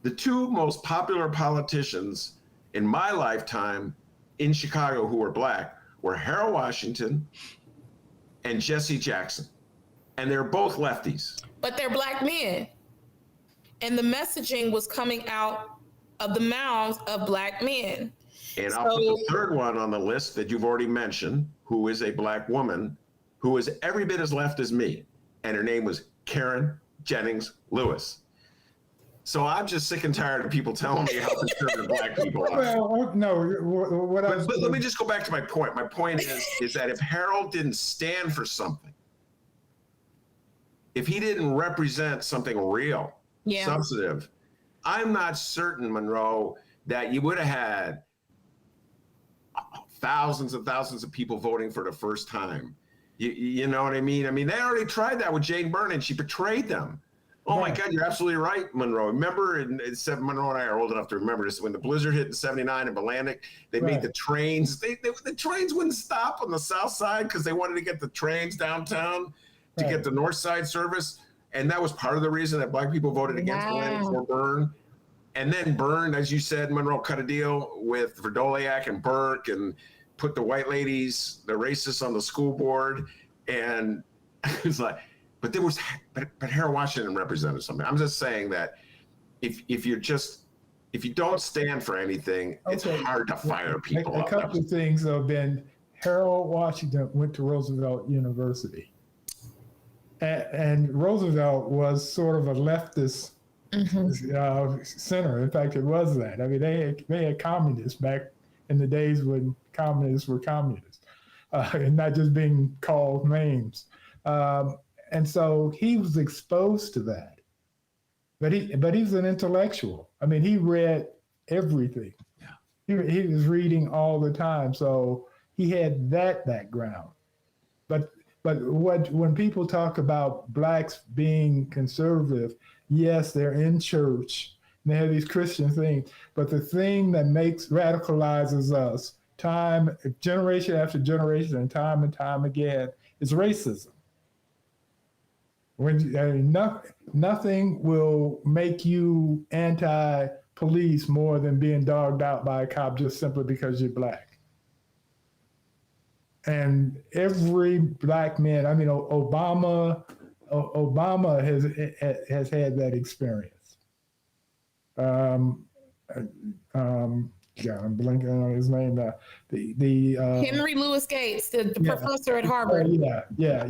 The two most popular politicians in my lifetime in Chicago who were black were Harold Washington and Jesse Jackson. And they're both lefties. But they're black men. And the messaging was coming out of the mouths of black men. And I'll put the third one on the list that you've already mentioned, who is a black woman, who is every bit as left as me. And her name was Karen Jennings Lewis. So I'm just sick and tired of people telling me how conservative black people are. Well, no, but let me just go back to my point. My point is that if Harold didn't stand for something, if he didn't represent something real, substantive, I'm not certain, Monroe, that you would have had thousands and thousands of people voting for the first time. You know what I mean? I mean, they already tried that with Jane Byrne, and she betrayed them. Oh my God, you're absolutely right, Monroe. Remember, Monroe and I are old enough to remember this. When the blizzard hit in '79 in Atlantic, they made the trains. The trains wouldn't stop on the south side because they wanted to get the trains downtown to get the north side service. And that was part of the reason that black people voted against Atlantic for Byrne. And then Byrne, as you said, Monroe cut a deal with Verdoliak and Burke and put the white ladies, the racists, on the school board. And it was like, but Harold Washington represented something. I'm just saying that if you don't stand for anything, it's hard to fire people. A couple of things have been: Harold Washington went to Roosevelt University, and Roosevelt was sort of a leftist center. In fact, it was that. I mean, they had communists back in the days when communists were communists, and not just being called names. And so he was exposed to that, but he was an intellectual. I mean, he read everything. Yeah. He was reading all the time, so he had that background. But when people talk about blacks being conservative, yes, they're in church and they have these Christian things, but the thing that radicalizes us generation after generation and time again is racism. Nothing will make you anti-police more than being dogged out by a cop just simply because you're black. And every black man, I mean, Obama has had that experience. I'm blanking on his name now. Henry Louis Gates, the professor at Harvard. Yeah.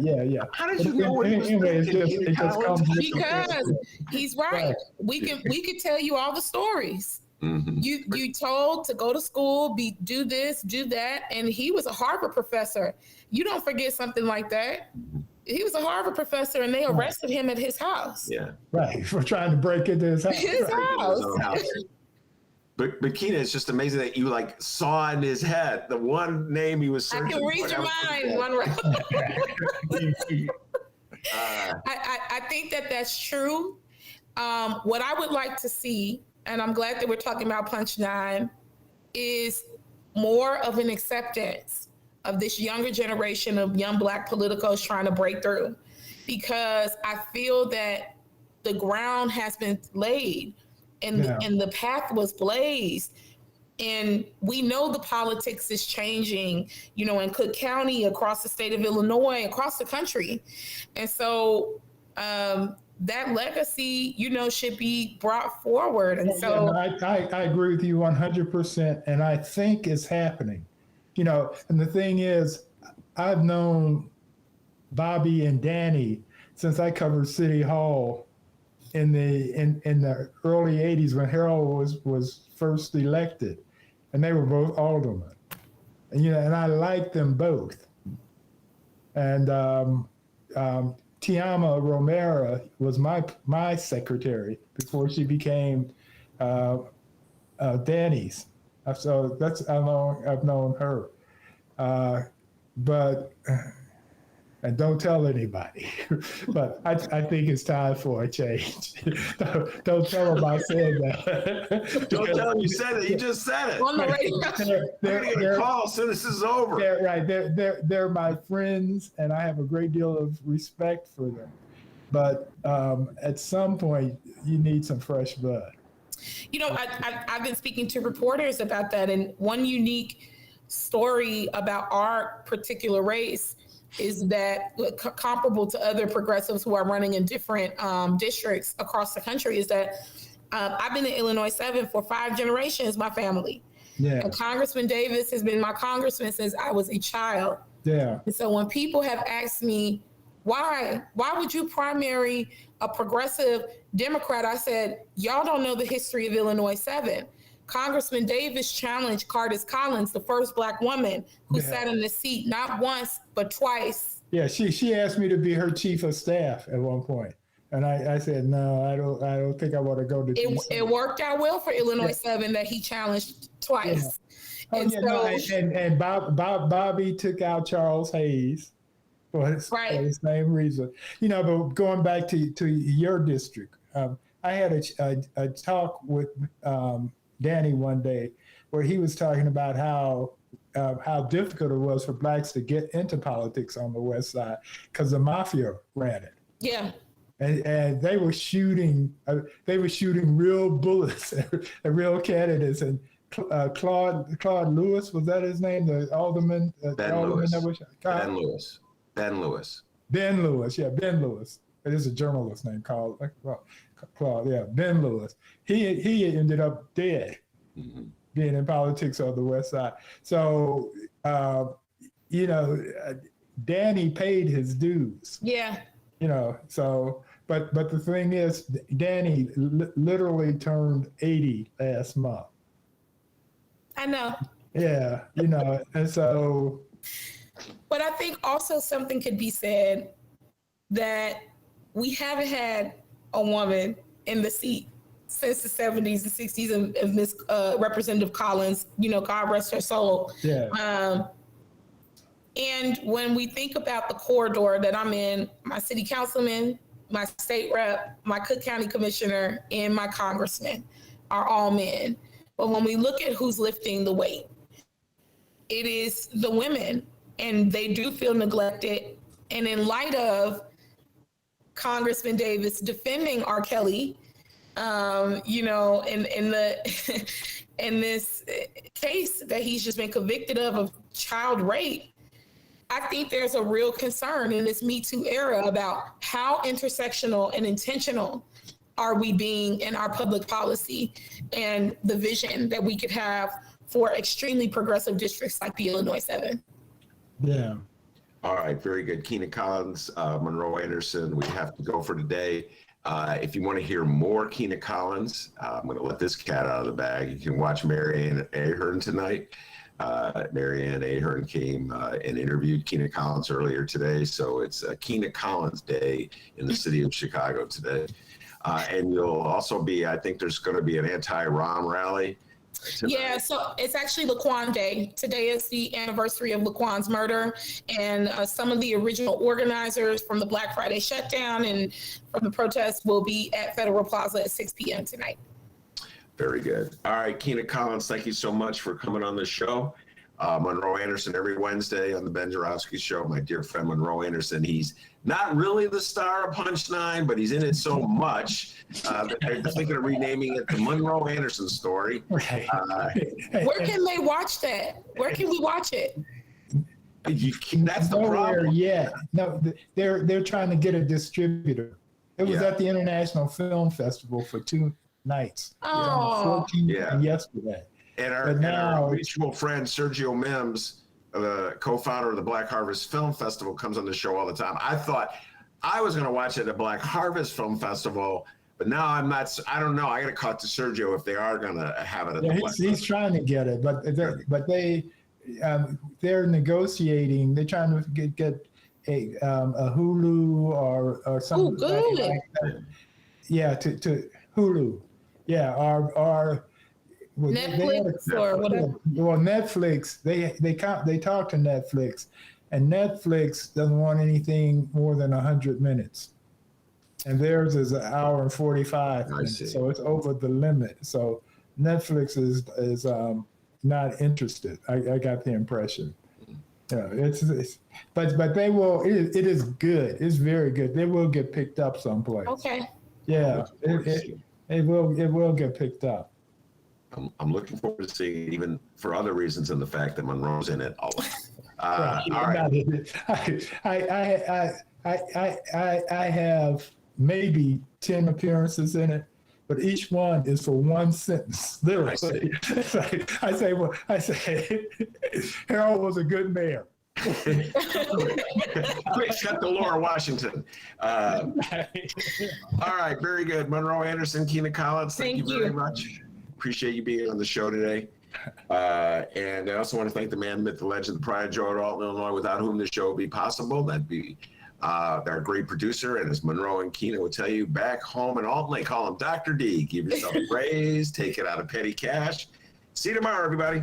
How did you know what he was thinking? Because he's right. We could tell you all the stories. Mm-hmm. You told to go to school, do this, do that, and he was a Harvard professor. You don't forget something like that. He was a Harvard professor, and they arrested him at his house. Yeah, right, for trying to break into his house. His house. But Keena, it's just amazing that you saw in his head the one name he was searching for. I can read your mind, Monroe. I think that that's true. What I would like to see, and I'm glad that we're talking about Punch 9, is more of an acceptance of this younger generation of young Black politicos trying to break through, because I feel that the ground has been laid and the path was blazed. And we know the politics is changing, in Cook County, across the state of Illinois, across the country. And so that legacy, should be brought forward. And I agree with you 100%. And I think it's happening, and the thing is, I've known Bobby and Danny since I covered City Hall in the early 80s when Harold was first elected, and they were both aldermen, and I liked them both. And Tiama Romero was my secretary before she became Danny's. So I've known her, but. And don't tell anybody, but I think it's time for a change. Don't tell them I said that. Don't tell them you said it. You just said it. On the radio. They're going to get a call as soon as this is over. They're my friends, and I have a great deal of respect for them. But at some point, you need some fresh blood. I've been speaking to reporters about that, and one unique story about our particular race is that comparable to other progressives who are running in different districts across the country is that I've been in Illinois 7 for 5 generations, my family. Yeah. And Congressman Davis has been my congressman since I was a child. Yeah. And so when people have asked me, why would you primary a progressive Democrat? I said, y'all don't know the history of Illinois 7. Congressman Davis challenged Keena Collins, the first Black woman who sat in the seat, not once, but twice. Yeah, she asked me to be her chief of staff at one point. And I said, no, I don't think I want to go to DC. It worked out well for Illinois 7 that he challenged twice. Yeah. Bobby took out Charles Hayes for the same reason. But going back to your district, I had a talk with Danny one day where he was talking about how difficult it was for Blacks to get into politics on the West Side because the mafia ran it. Yeah. And they were shooting real bullets at real candidates. And Claude Lewis, was that his name? The alderman? Ben Lewis. Ben Lewis. Ben Lewis. It is a journalist named Claude. Yeah, Ben Lewis. He ended up dead, being in politics on the West Side. So, Danny paid his dues. Yeah. So, but the thing is, Danny literally turned 80 last month. I know. Yeah, and so. But I think also something could be said that we haven't had a woman in the seat since the 70s and 60s of Miss Representative Collins, God rest her soul. Yeah. And when we think about the corridor that I'm in, my city councilman, my state rep, my Cook County commissioner, and my congressman are all men. But when we look at who's lifting the weight, it is the women, and they do feel neglected. And in light of Congressman Davis defending R. Kelly, in this case that he's just been convicted of child rape, I think there's a real concern in this Me Too era about how intersectional and intentional are we being in our public policy and the vision that we could have for extremely progressive districts like the Illinois 7. Yeah. All right, very good. Keena Collins, Monroe Anderson, we have to go for today. If you want to hear more Keena Collins, I'm going to let this cat out of the bag. You can watch Marianne Ahern tonight. Marianne Ahern came and interviewed Keena Collins earlier today. So it's Keena Collins Day in the city of Chicago today. And you'll also I think there's going to be an anti-Rom rally Yeah, so it's actually Laquan Day. Today is the anniversary of Laquan's murder, and some of the original organizers from the Black Friday shutdown and from the protests will be at Federal Plaza at 6 p.m. tonight. Very good. All right, Keena Collins, thank you so much for coming on the show. Monroe Anderson every Wednesday on the Ben Joravsky Show. My dear friend Monroe Anderson. He's not really the star of Punchline, but he's in it so much that they're thinking of renaming it the Monroe Anderson Story. Right. Where can they watch that? Where can we watch it? That's the Nowhere problem. yet. No, they're trying to get a distributor. It was at the International Film Festival for 2 nights. Oh. 14 Yeah. yesterday. And our mutual friend Sergio Mims, the co-founder of the Black Harvest Film Festival, comes on the show all the time. I thought I was going to watch it at the Black Harvest Film Festival, but now I'm not. I don't know. I got to talk to Sergio if they are going to have it at the Black He's trying to get it, but they're negotiating. They're trying to get a Hulu or something like that. Yeah, to Hulu. Yeah, or Netflix or whatever. Well, Netflix, they talk to Netflix, and Netflix doesn't want anything more than 100 minutes, and theirs is 1 hour and 45 minutes, so it's over the limit. So Netflix is not interested. I got the impression. Yeah, but they will. It is good. It's very good. They will get picked up someplace. Okay. Yeah, it will get picked up. I'm looking forward to seeing it, even for other reasons than the fact that Monroe's in it. All right. I have maybe 10 appearances in it, but each one is for one sentence. Literally, I say, Harold was a good mayor. Quick, cut to Laura Washington. All right, very good. Monroe Anderson, Keena Collins, thank you very much. Appreciate you being on the show today. And I also want to thank the man, myth, the legend, the pride of George Alton, Illinois, without whom the show would be possible. That'd be our great producer. And as Monroe and Keena will tell you, back home in Alton, they call him Dr. D. Give yourself a raise, take it out of petty cash. See you tomorrow, everybody.